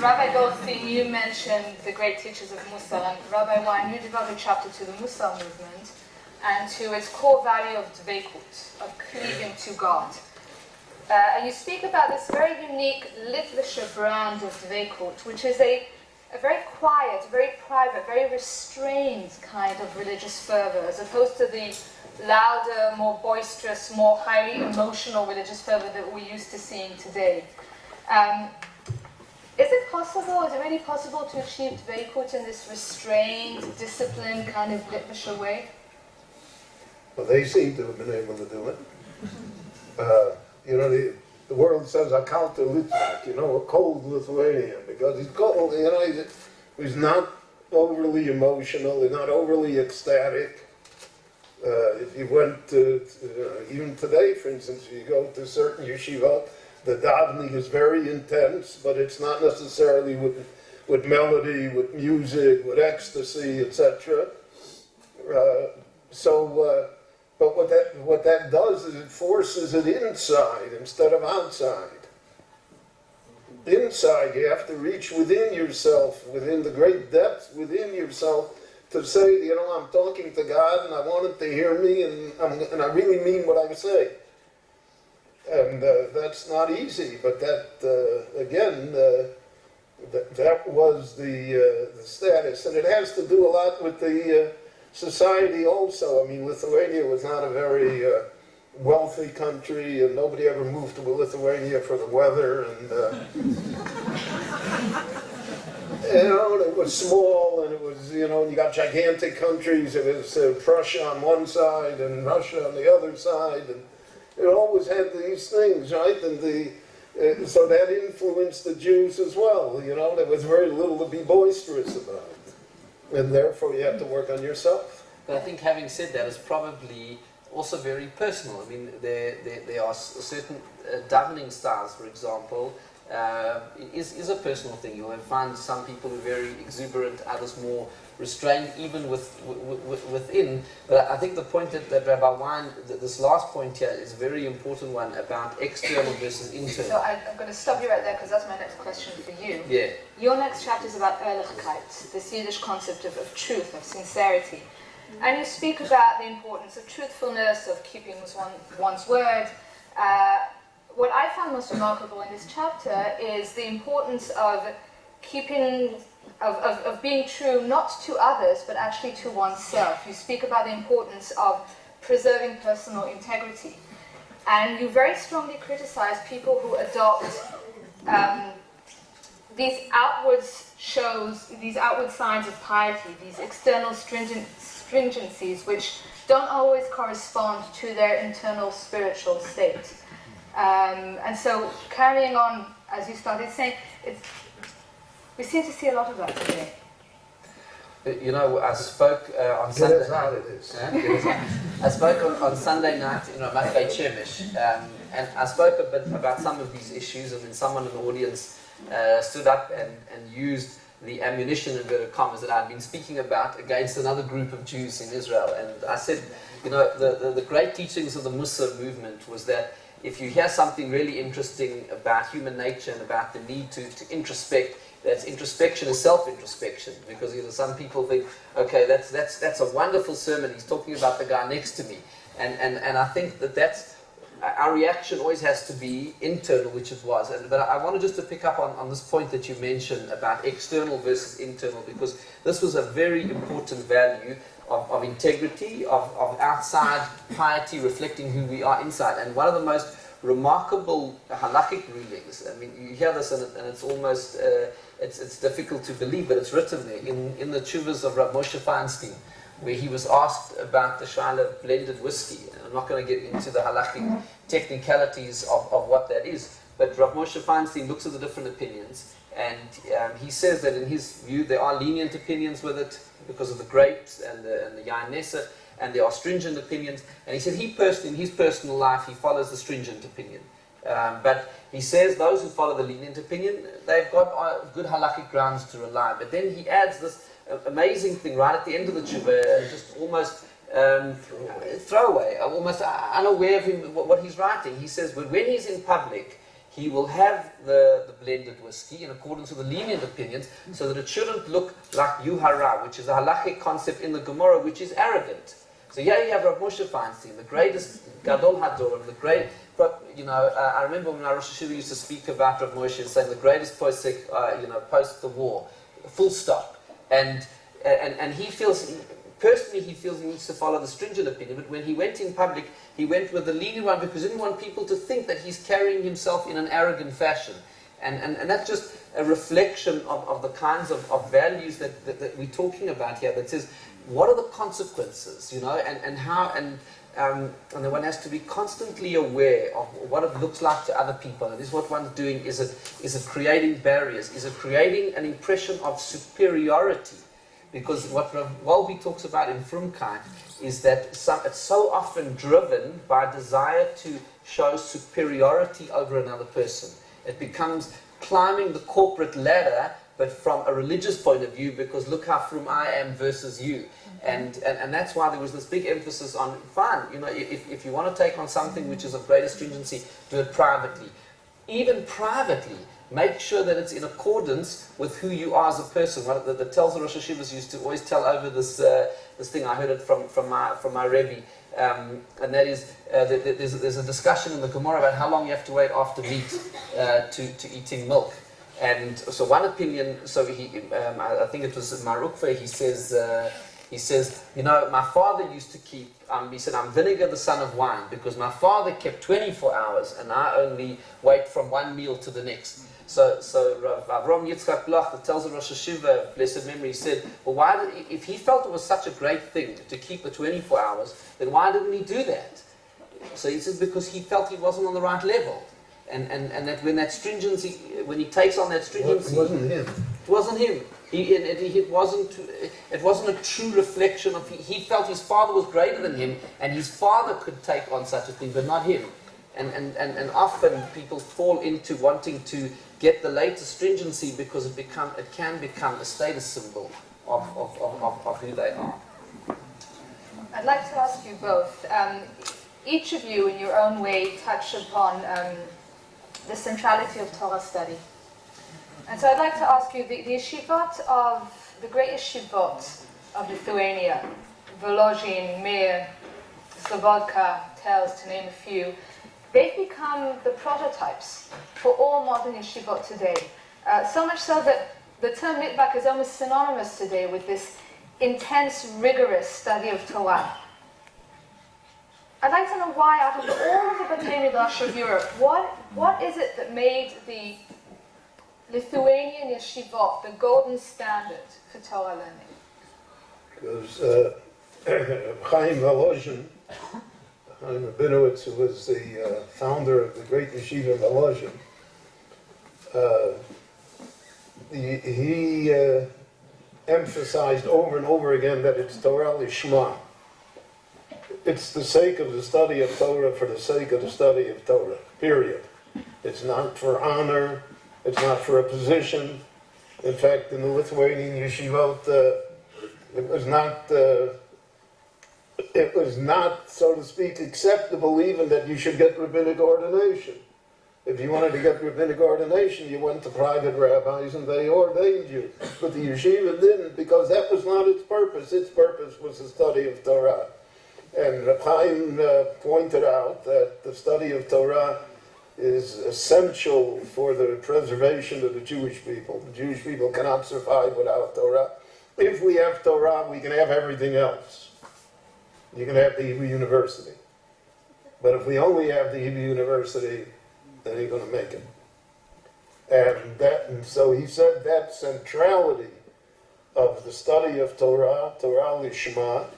Rabbi Goldstein, you mentioned the great teachers of Mussar, and Rabbi Wein, you devoted a chapter to the Mussar movement and to its core value of dveikut, of cleaving to God. And you speak about this very unique Litvische brand of dveikut, which is a very quiet, very private, very restrained kind of religious fervor, as opposed to the louder, more boisterous, more highly emotional religious fervor that we're used to seeing today. Is it possible, is it really possible to achieve dveikut in this restrained, disciplined kind of Litvische way? Well, they seem to have been able to do it. The world says, I count the Litvak, a cold Lithuanian, because he's cold, he's not overly emotional, he's not overly ecstatic. If you went to, even today, for instance, if you go to certain yeshivot, the davening is very intense, but it's not necessarily with melody, with music, with ecstasy, etc. But what that does is it forces it inside instead of outside. Inside, you have to reach within yourself, within the great depths within yourself, to say, I'm talking to God and I want Him to hear me, and I really mean what I say. And that's not easy, but that again, that was the status, and it has to do a lot with the society also. I mean, Lithuania was not a very wealthy country, and nobody ever moved to Lithuania for the weather, and it was small, and it was, you got gigantic countries. It was Prussia on one side and Russia on the other side, and it always had these things, right? And so that influenced the Jews as well. There was very little to be boisterous about. And therefore, you have to work on yourself. But I think having said that, it's probably also very personal. I mean, there are certain davening styles, for example, is a personal thing. You'll find some people who are very exuberant, others more restrained, even within. But I think the point that Rabbi Wein, this last point here, is a very important one about external versus internal. So I'm going to stop you right there because that's my next question for you. Yeah. Your next chapter is about ehrlichkeit, this Yiddish concept of truth, of sincerity. And you speak about the importance of truthfulness, of keeping one's word. What I found most remarkable in this chapter is the importance of of being true not to others, but actually to oneself. You speak about the importance of preserving personal integrity. And you very strongly criticize people who adopt these outward shows, these outward signs of piety, these external stringencies, which don't always correspond to their internal spiritual state. And so carrying on, as you started saying, we seem to see a lot of that today. You know, I spoke on Sunday night. I spoke on Sunday night in Ramat Beit Shemesh, and I spoke a bit about some of these issues, and then someone in the audience stood up and used the ammunition, in inverted commas, that I'd been speaking about against another group of Jews in Israel. And I said, you know, the great teachings of the Mussar movement was that if you hear something really interesting about human nature and about the need to introspect, that's introspection is self-introspection, because you know, some people think, okay, that's a wonderful sermon, he's talking about the guy next to me, and I think that's our reaction always has to be internal, which it was. But I wanted just to pick up on this point that you mentioned about external versus internal, because this was a very important value of integrity, of outside piety reflecting who we are inside. And one of the most remarkable halakhic rulings, I mean, you hear this and it's almost, it's difficult to believe, but it's written there in the Tshuvas of Rabbi Moshe Feinstein, where he was asked about the Shaila blended whiskey. And I'm not going to get into the halakhic technicalities of what that is, but Rabbi Moshe Feinstein looks at the different opinions, and he says that in his view there are lenient opinions with it because of the grapes and the Yain Nesa, and there are stringent opinions. And he said in his personal life, he follows the stringent opinion. But he says those who follow the lenient opinion, they've got good halakhic grounds to rely. But then he adds this amazing thing right at the end of the tshuva, just almost throwaway, almost unaware of him, what he's writing. He says, but when he's in public, he will have the blended whiskey in accordance with the lenient opinions, so that it shouldn't look like yuhara, which is a halachic concept in the Gemara, which is arrogant. So here you have Rav Moshe Feinstein, the greatest Gadol Hador, the great. You know, I remember when our Rosh Hashiva used to speak about Rav Moshe, saying the greatest posek, post the war, full stop. And he feels. Personally, he feels he needs to follow the stringent opinion, but when he went in public, he went with the lenient one because he didn't want people to think that he's carrying himself in an arrogant fashion. And that's just a reflection of the kinds of values that we're talking about here, that says, what are the consequences, you know, and how, and then one has to be constantly aware of what it looks like to other people. And this is what one's doing, is it creating barriers? Is it creating an impression of superiority? Because what Rav Wolbe talks about in Frumkeit is that it's so often driven by desire to show superiority over another person. It becomes climbing the corporate ladder, but from a religious point of view, because look how frum I am versus you. And that's why there was this big emphasis on, fine, you know, if you want to take on something which is of greater stringency, do it privately. Even privately, make sure that it's in accordance with who you are as a person. One of the tells the Rosh Hashivas used to always tell over this thing. I heard it from my Rabbi, and that is there's a discussion in the Gemara about how long you have to wait after meat to eating milk. And so one opinion, so I think it was Marukva, he says, you know, my father used to keep, he said, I'm Vinegar, the son of Wine, because my father kept 24 hours and I only wait from one meal to the next. So Avram Yitzchak Bloch, that tells the Rosh Hashiva, blessed memory, said, well, if he felt it was such a great thing to keep the 24 hours, then why didn't he do that? So he says, because he felt he wasn't on the right level. And that when that stringency, when he takes on that stringency, it wasn't him. It wasn't him. It wasn't a true reflection of. He felt his father was greater than him, and his father could take on such a thing, but not him. And often people fall into wanting to get the latest stringency because it can become a status symbol of who they are. I'd like to ask you both. Each of you, in your own way, touch upon the centrality of Torah study. And so I'd like to ask you, the yeshivot of, the great yeshivot of Lithuania, Volozhin, Mir, Slobodka, Tels, to name a few, they've become the prototypes for all modern yeshivot today. So much so that the term mitbak is almost synonymous today with this intense, rigorous study of Torah. I'd like to know why, out of all of the B'nai Midrash of Europe, what is it that made the Lithuanian yeshivot the golden standard for Torah learning? Because Chaim Volozhin, Chaim Rabinowitz, who was the founder of the great yeshiva in Volozhin, he emphasized over and over again that it's Torah Lishma. It's the sake of the study of Torah for the sake of the study of Torah, period. It's not for honor, it's not for a position. In fact, in the Lithuanian yeshivot, it was not, so to speak, acceptable even that you should get rabbinic ordination. If you wanted to get rabbinic ordination, you went to private rabbis and they ordained you. But the yeshiva didn't, because that was not its purpose. Its purpose was the study of Torah. And Reb Chaim pointed out that the study of Torah is essential for the preservation of the Jewish people. The Jewish people cannot survive without Torah. If we have Torah, we can have everything else. You can have the Hebrew University. But if we only have the Hebrew University, then you're going to make it. And so he said that centrality of the study of Torah, Torah Lishma,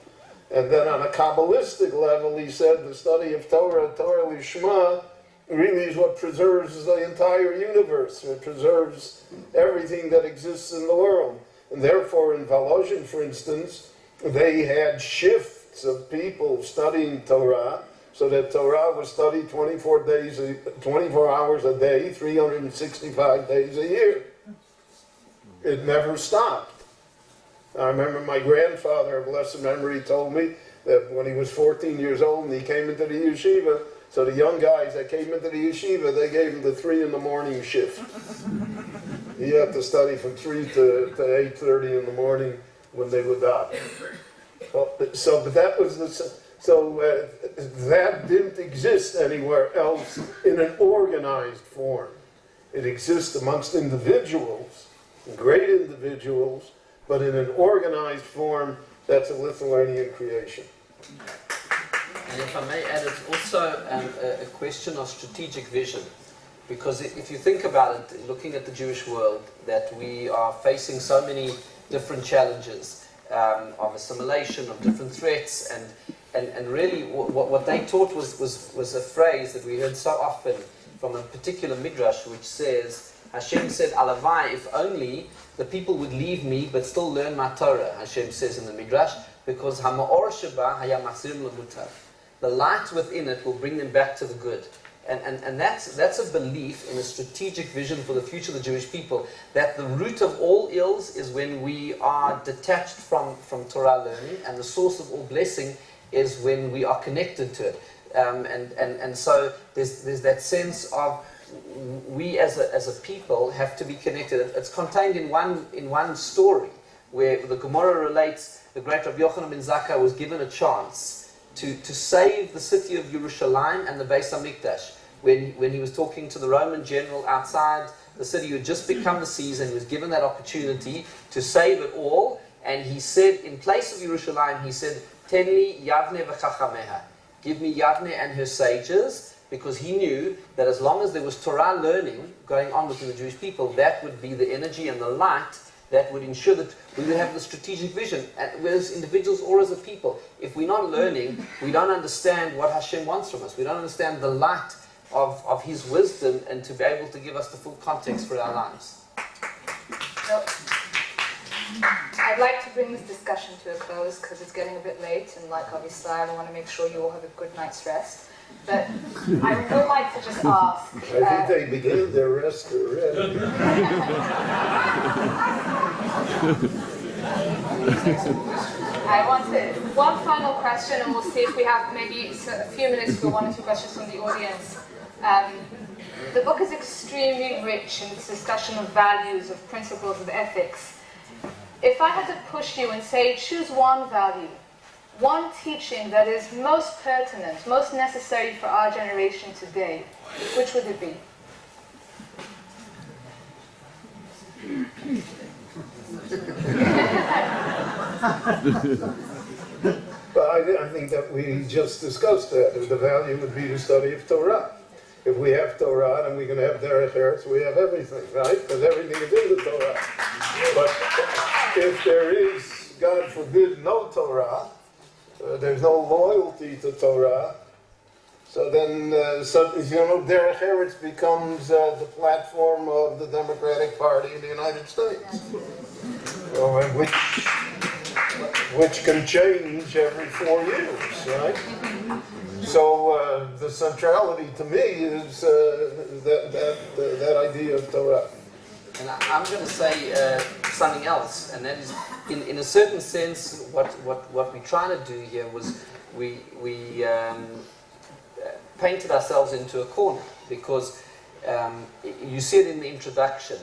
and then on a Kabbalistic level, he said the study of Torah, Torah Lishma, really is what preserves the entire universe. It preserves everything that exists in the world. And therefore, in Volozhin, for instance, they had shifts of people studying Torah, so that Torah was studied 24 hours a day, 365 days a year. It never stopped. I remember my grandfather of blessed memory told me that when he was 14 years old and he came into the yeshiva, so the young guys that came into the yeshiva, they gave him the 3 in the morning shift. He had to study from 3 to 8:30 in the morning when they would die. But that was that didn't exist anywhere else in an organized form. It exists amongst individuals, great individuals, but in an organized form, that's a Lithuanian creation. And if I may add, it's also a question of strategic vision. Because if you think about it, looking at the Jewish world, that we are facing so many different challenges of assimilation, of different threats, and really what they taught was a phrase that we heard so often from a particular midrash, which says, Hashem said, Alavai, if only the people would leave me but still learn my Torah, Hashem says in the midrash, because Hama'or Sheba Haya Machzirim L'Mutav. The light within it will bring them back to the good. And that's a belief in a strategic vision for the future of the Jewish people, that the root of all ills is when we are detached from Torah learning, and the source of all blessing is when we are connected to it. And so there's that sense of we as a people have to be connected. It's contained in one story where the Gemara relates the great Rabbi Yochanan ben Zakkai was given a chance to save the city of Yerushalayim and the Beis HaMikdash. When he was talking to the Roman general outside the city who had just become the season, he was given that opportunity to save it all, and he said, in place of Yerushalayim, he said, Tenli Yavne v'chachameha. Give me Yavne and her sages, because he knew that as long as there was Torah learning going on within the Jewish people, that would be the energy and the light that would ensure that we would have the strategic vision, whether as individuals or as a people. If we're not learning, we don't understand what Hashem wants from us. We don't understand the light of His wisdom and to be able to give us the full context for our lives. So, I'd like to bring this discussion to a close because it's getting a bit late, and like obviously I want to make sure you all have a good night's rest. But I would like to just ask. I think they began their rest already. I wanted one final question, and we'll see if we have maybe a few minutes for 1 or 2 questions from the audience. The book is extremely rich in its discussion of values, of principles, of ethics. If I had to push you and say, choose one value, one teaching that is most pertinent, most necessary for our generation today, which would it be? But I think that we just discussed that. The value would be the study of Torah. If we have Torah, then we can have Derech Eretz, we have everything, right? Because everything is in the Torah. But if there is, God forbid, no Torah, there's no loyalty to Torah, So then, Derech Eretz becomes the platform of the Democratic Party in the United States, and which can change every 4 years, right? So the centrality to me is that idea of Torah. And I'm going to say something else, and that is, in a certain sense, what we're trying to do here was we painted ourselves into a corner, because you see it in the introduction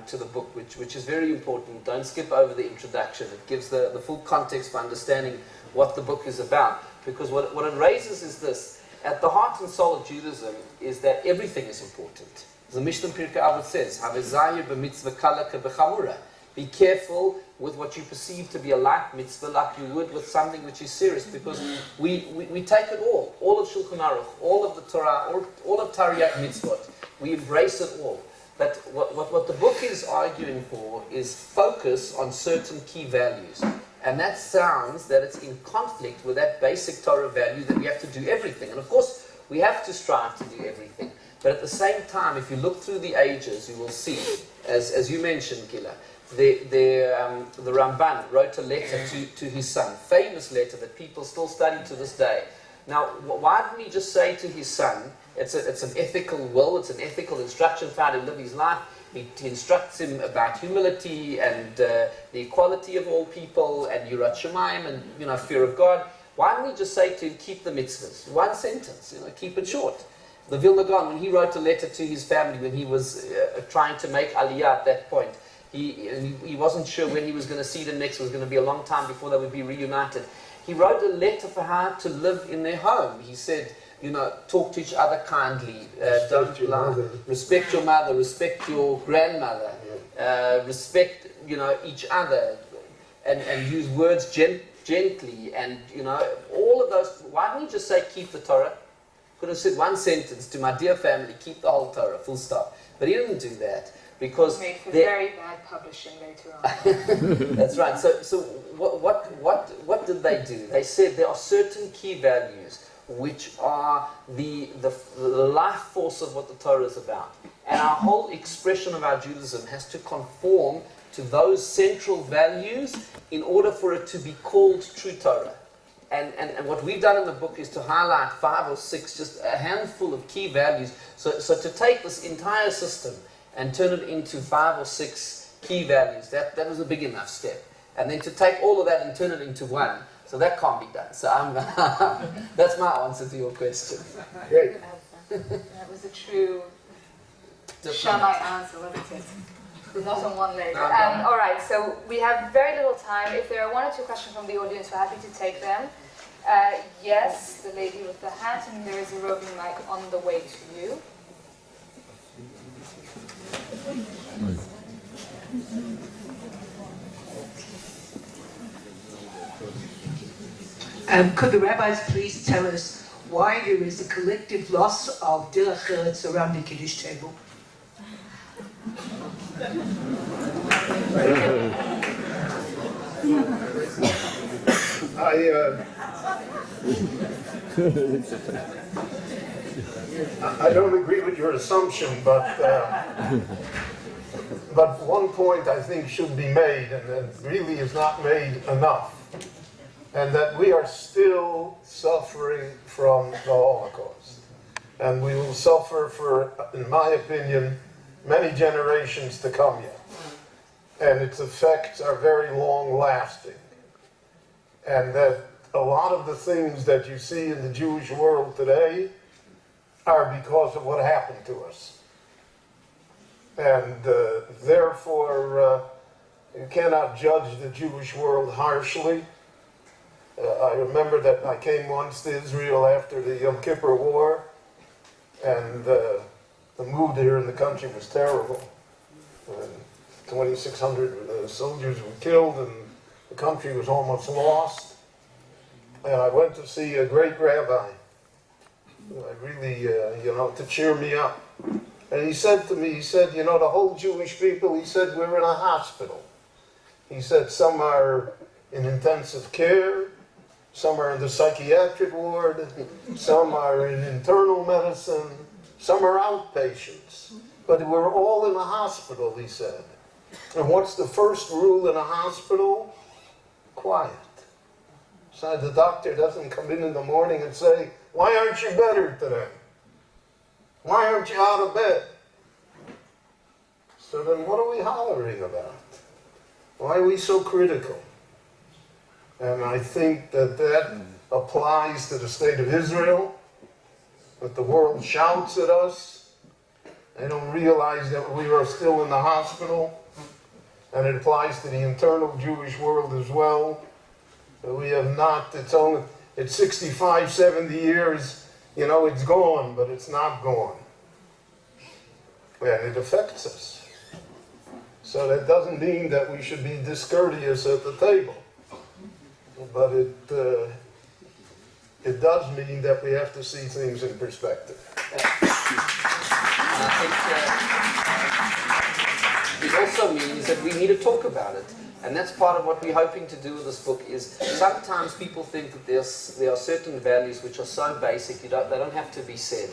to the book, which is very important. Don't skip over the introduction. It gives the full context for understanding what the book is about. Because what it raises is this: at the heart and soul of Judaism is that everything is important. The Mishnah Pirkei Avot says, "Havezayir b'mitzvah kala kebechamura." Be careful with what you perceive to be a light mitzvah, like you would with something which is serious, because we take it all of Shulchan Aruch, all of the Torah, all of Tariq mitzvot. We embrace it all. But what the book is arguing for is focus on certain key values. And that sounds that it's in conflict with that basic Torah value that we have to do everything. And of course, we have to strive to do everything. But at the same time, if you look through the ages, you will see, as you mentioned, Gila, the Ramban wrote a letter to his son, famous letter that people still study to this day. Now, why didn't he just say to his son, it's an ethical will, it's an ethical instruction for how to live his life. He instructs him about humility and the equality of all people and Yirat Shamayim and fear of God. Why didn't he just say to him, keep the mitzvahs? One sentence, keep it short. The Vilna Gaon, when he wrote a letter to his family when he was trying to make Aliyah at that point, he wasn't sure when he was going to see them next. It was going to be a long time before they would be reunited. He wrote a letter for how to live in their home. He said, talk to each other kindly, don't lie, respect your mother, respect your grandmother, respect each other, and use words gently, and all of those. Why didn't he just say keep the Torah? Could have said one sentence to my dear family, keep the whole Torah, full stop. But he didn't do that because made for very bad publishing later on. That's right. So what did they do? They said there are certain key values which are the life force of what the Torah is about. And our whole expression of our Judaism has to conform to those central values in order for it to be called true Torah. And what we've done in the book is to highlight 5 or 6, just a handful of key values. So to take this entire system and turn it into 5 or 6 key values, that was a big enough step. And then to take all of that and turn it into one, so that can't be done. So that's my answer to your question. Great. That was a true Shammai answer, wasn't it? Not on one leg. All right, so we have very little time. If there are 1 or 2 questions from the audience, we're happy to take them. Yes, the lady with the hat, and there is a roving mic on the way to you. Could the rabbis please tell us why there is a collective loss of derech eretz around the Kiddush table? I don't agree with your assumption, but one point I think should be made, and that really is not made enough, and that we are still suffering from the Holocaust. And we will suffer for, in my opinion, many generations to come yet. And its effects are very long-lasting. And that a lot of the things that you see in the Jewish world today are because of what happened to us. And therefore, you cannot judge the Jewish world harshly. I remember that I came once to Israel after the Yom Kippur War, and the mood here in the country was terrible. 2,600 soldiers were killed, and the country was almost lost. And I went to see a great rabbi, really, to cheer me up. And he said to me, the whole Jewish people, he said, we're in a hospital. He said, some are in intensive care, some are in the psychiatric ward, some are in internal medicine, some are outpatients. But we're all in a hospital, he said. And what's the first rule in a hospital? Quiet. So the doctor doesn't come in the morning and say, "Why aren't you better today? Why aren't you out of bed?" So then what are we hollering about? Why are we so critical? And I think that applies to the state of Israel, that the world shouts at us. They don't realize that we are still in the hospital. And it applies to the internal Jewish world as well. We have not, it's 65, 70 years, it's gone, but it's not gone. And it affects us. So that doesn't mean that we should be discourteous at the table. But it does mean that we have to see things in perspective. I think it also means that we need to talk about it. And that's part of what we're hoping to do with this book is sometimes people think that there are certain values which are so basic, they don't have to be said.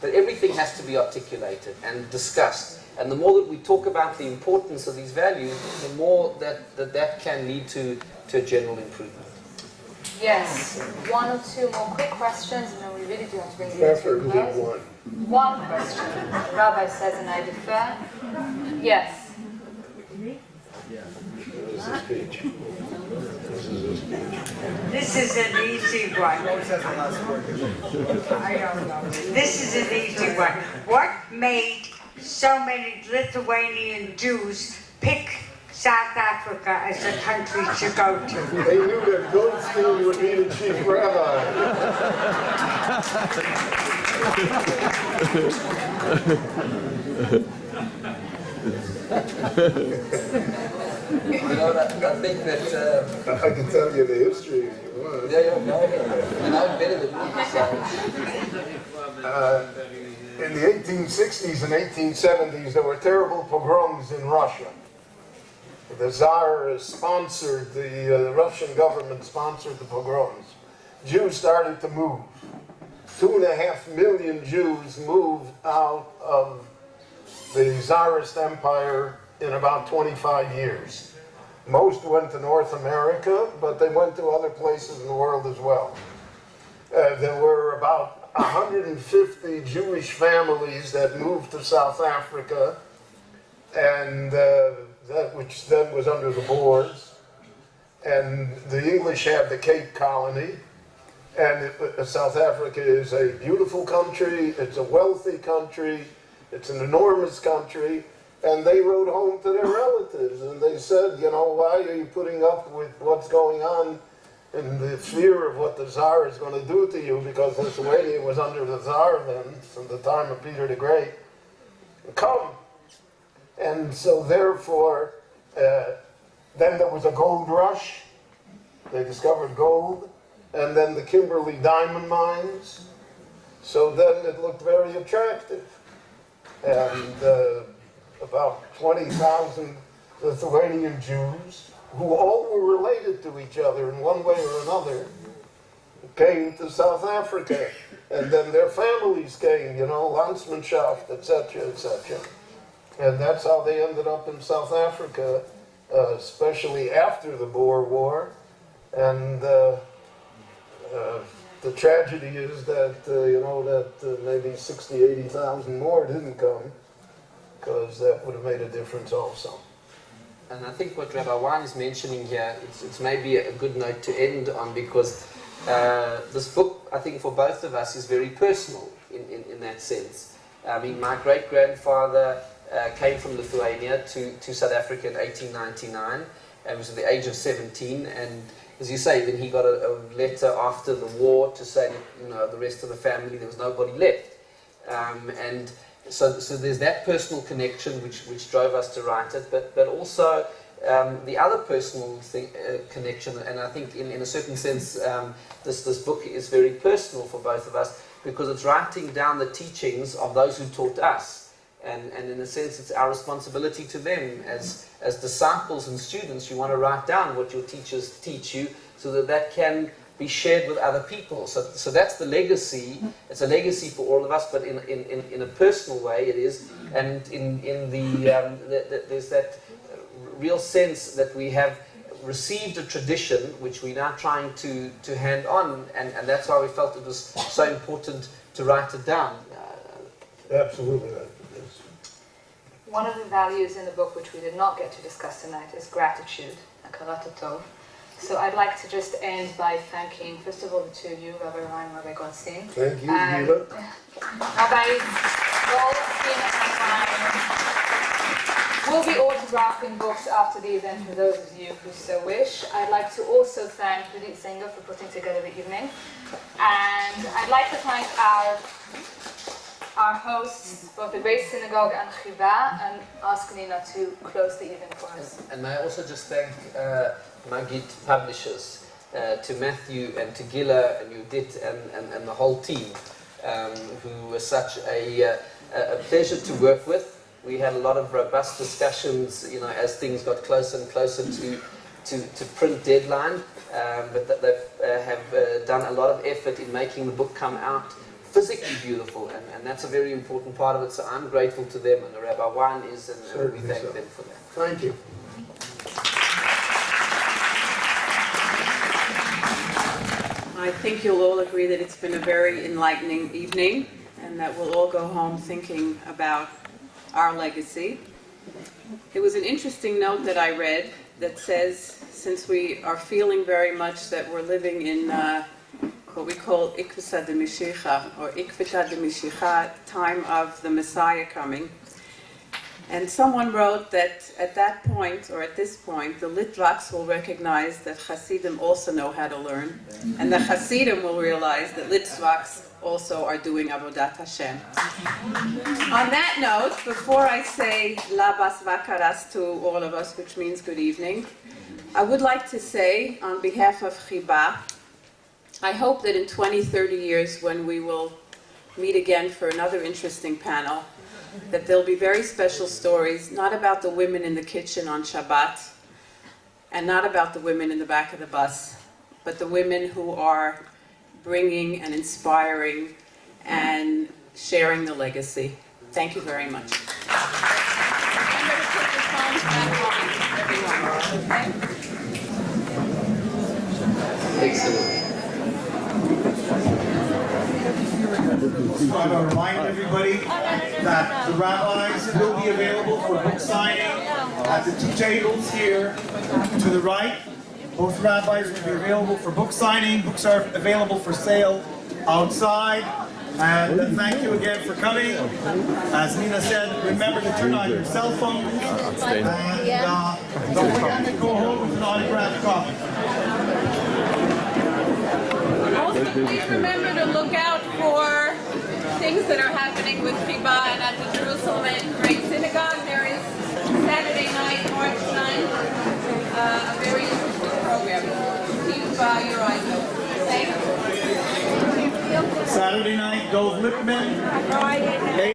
But everything has to be articulated and discussed. And the more that we talk about the importance of these values, the more that can lead to a general improvement. Yes, one or two more quick questions, and then we really do have to bring the interview Preferably close. one. One question. Rabbi says, and I defer. Yes. This is a speech. This is an easy one. I don't know. This is an easy one. What made so many Lithuanian Jews pick South Africa as a country to go to? They knew that Goldstein would be the chief rabbi. I think that... I can tell you the history if you want. Yeah, and I'm better than you. In the 1860s and 1870s, there were terrible pogroms in Russia. The Tsar sponsored, the Russian government sponsored the pogroms. Jews started to move. 2.5 million Jews moved out of the Tsarist Empire in about 25 years. Most went to North America, but they went to other places in the world as well. There were about 150 Jewish families that moved to South Africa, and that which then was under the Boers. And the English had the Cape Colony, and South Africa is a beautiful country, it's a wealthy country, it's an enormous country, and they wrote home to their relatives, and they said, why are you putting up with what's going on in the fear of what the Tsar is going to do to you, because Lithuania was under the Tsar then, from the time of Peter the Great. Come. And so therefore, then there was a gold rush. They discovered gold. And then the Kimberley diamond mines. So then it looked very attractive. And about 20,000 Lithuanian Jews, who all were related to each other in one way or another, came to South Africa. And then their families came, Landsmannschaft, etc., etc. And that's how they ended up in South Africa, especially after the Boer War. And the tragedy is that, maybe 60, 80,000 more didn't come, because that would have made a difference also. And I think what Rabbi Wein is mentioning here, it's maybe a good note to end on, because this book, I think for both of us, is very personal in that sense. I mean, my great-grandfather came from Lithuania to South Africa in 1899, and was at the age of 17, and as you say, then he got a letter after the war to say that, the rest of the family, there was nobody left. And so there's that personal connection which drove us to write it, but also the other personal connection, and I think in a certain sense this book is very personal for both of us, because it's writing down the teachings of those who taught us, and in a sense it's our responsibility to them as disciples and students. You want to write down what your teachers teach you, so that be shared with other people. So that's the legacy. It's a legacy for all of us, but in a personal way it is. And there's that real sense that we have received a tradition which we're now trying to hand on, and that's why we felt it was so important to write it down. Absolutely. One of the values in the book which we did not get to discuss tonight is gratitude, hakarat tov. So I'd like to just end by thanking, first of all, the two of you, Rabbi Wein and Rabbi Goldstein. Thank you, And Gila. Rabbi Goldstein and Wein will be autographing books after the event for those of you who so wish. I'd like to also thank Judith Singer for putting together the evening. And I'd like to thank our hosts, both the Great Synagogue and Chiva, and ask Nina to close the evening for us. And may I also just thank Magid Publishers, to Matthew and to Gila and Judith and the whole team, who were such a pleasure to work with. We had a lot of robust discussions, as things got closer and closer to print deadline, but they have done a lot of effort in making the book come out physically beautiful, and that's a very important part of it. So I'm grateful to them, and the Rabbi Wein is, and we thank them for that. Thank you. I think you'll all agree that it's been a very enlightening evening, and that we'll all go home thinking about our legacy. It was an interesting note that I read that says, since we are feeling very much that we're living in what we call Ikvasa de Mashiach, or Ikvata de Mashiach, time of the Messiah coming. And someone wrote that at that point, or at this point, the Litvaks will recognize that Hasidim also know how to learn, and the Hasidim will realize that Litvaks also are doing Avodat Hashem. On that note, before I say Labas Vakaras to all of us, which means good evening, I would like to say, on behalf of Chiba, I hope that in 20, 30 years, when we will meet again for another interesting panel, that there'll be very special stories, not about the women in the kitchen on Shabbat, and not about the women in the back of the bus, but the women who are bringing and inspiring and sharing the legacy. Thank you very much. Remember to put your phones back on, everyone. Okay? Excellent. So I want to remind everybody that the rabbis will be available for book signing at the two tables here to the right. Both rabbis will be available for book signing. Books are available for sale outside. And thank you again for coming. As Nina said, remember to turn on your cell phones. And don't forget to go home with an autographed copy. Also, please remember to look out for things that are happening with Chiba and at the Jerusalem and Great Synagogue. There is Saturday night, March 9th, a very interesting program. Keep your eyes open. Thank you. Saturday night, Dov Lipman.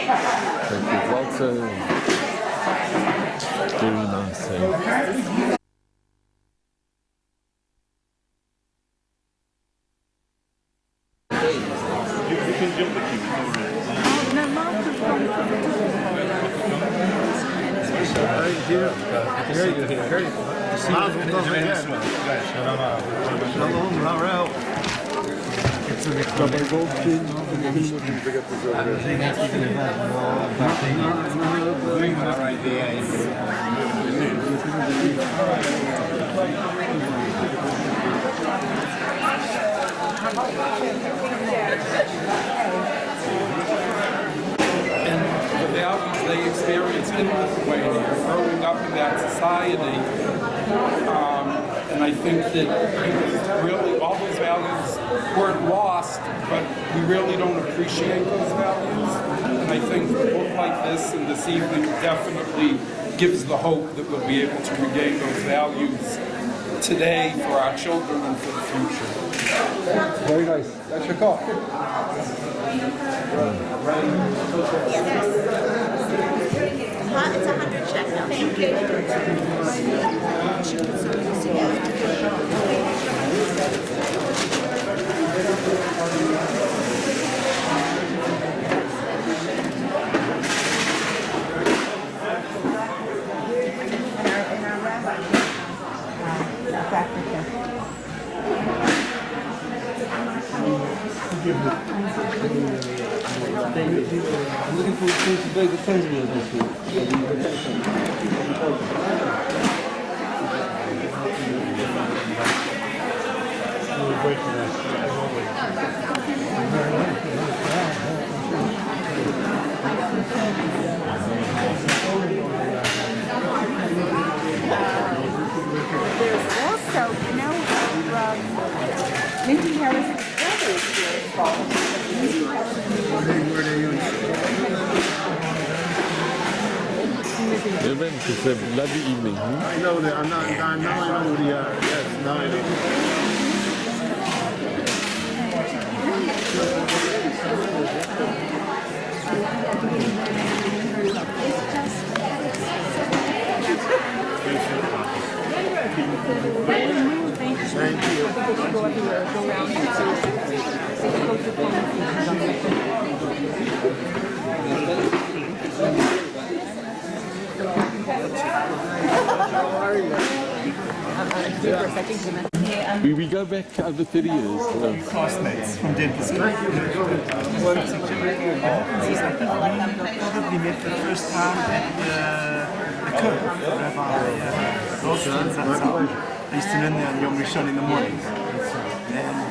Lots of very nice. Shalom, Berel. Rabbi Goldstein. And the values they experienced in Lithuania, growing up in that society. And I think that really all those values weren't lost, but we really don't appreciate those values. And I think a book like this and this evening definitely gives the hope that we'll be able to regain those values today for our children and for the future. Very nice. That's your call. It's 100 shekel. Thank you. I'm looking for things to break the friends with this week. There's also, you know, Mindy Harris's brother is here involved. Mindy Harris. Event is a lovely evening. I know that. I know who they are. Yes, now I know. Thank you. We go back over 30 years. Classmates from dental school. I probably met for the first time at the Curve, Rabbi Goldstein's outside. I used to learn there on Yom Rishon in the morning. And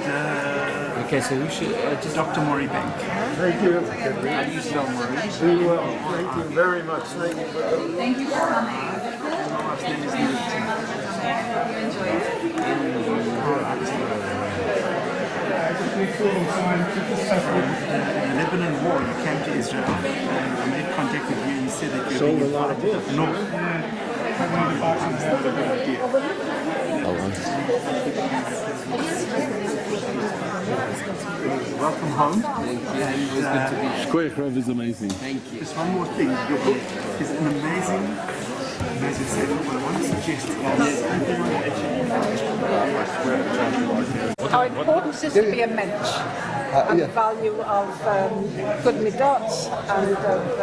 Okay, so who should just Dr. Maury Bank. Thank you. how do you spell Maury? Be well. Thank you very much. Thank you for coming. Thank you for coming. The Lebanon War, you came to Israel and I made contact with you and you said that you're Sold being a lot of invited books. up north. That's a good idea. Welcome home. Square Grove is amazing. Just one more thing, your book is an amazing sefer, but I want to suggest How important is to be a mensch, and the value of good midot and of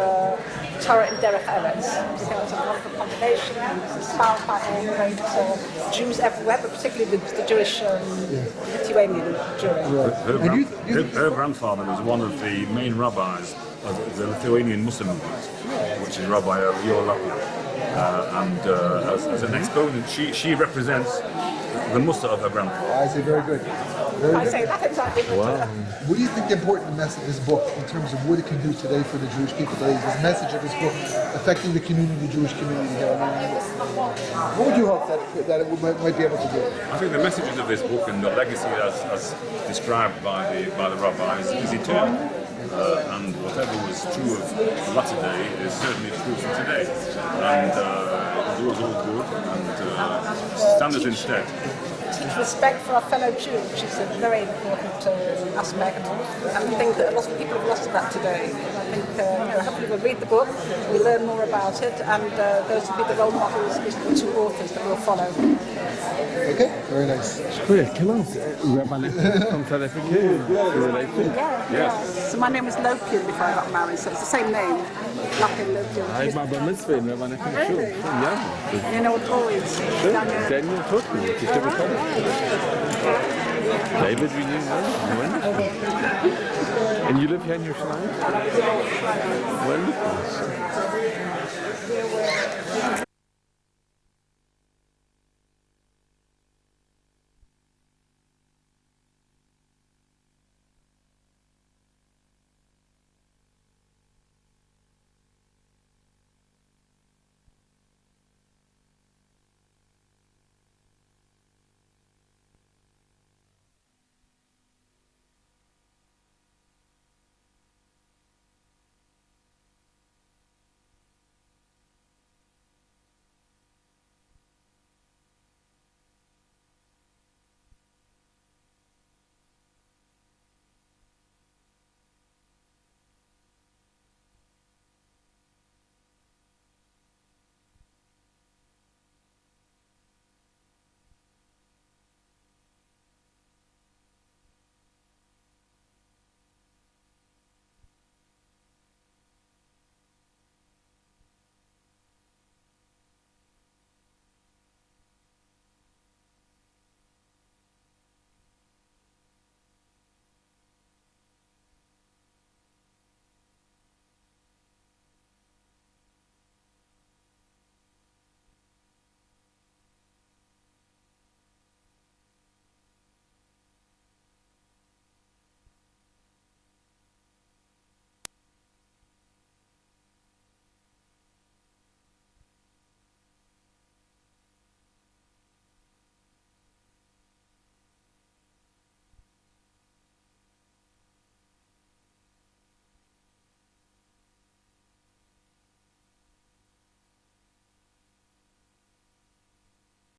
Torah and Derech Eretz. I think it's a wonderful combination, and it's inspired by all great Jews everywhere, but particularly the Jewish, Lithuanian Jewry. Her grandfather was one of the main rabbis of the Lithuanian Muslim movement, which is Rabbi Berel. And as an exponent, she represents the muster of her grandfather. I say very good. Very I good. say that exactly. Wow. What do you think the important message of this book in terms of what it can do today for the Jewish people today? This message of this book affecting the community, the Jewish community here. I mean, what would you hope that it might be able to do? I think the messages of this book and the legacy as described by the rabbis is eternal. And whatever was true of the latter day is certainly true for today. And it was all good and stand us instead. teach respect for our fellow Jew, which is a very important aspect. And I think that a lot of people have lost that today. And I think, hopefully we'll read the book, we learn more about it, and those will be the role models, the two authors that we'll follow. Okay, very nice. Great, excellent. Rabbi from South Africa. Yeah. So my name was Lopian before I got married, so it's the same name. Lopian, Lopian. I have my mitzvah in Rabbi Really? Yeah. You know what boys? Sure. Daniel taught me. David, we knew wonderful. And you live here in Yerushalayim? Wonderful.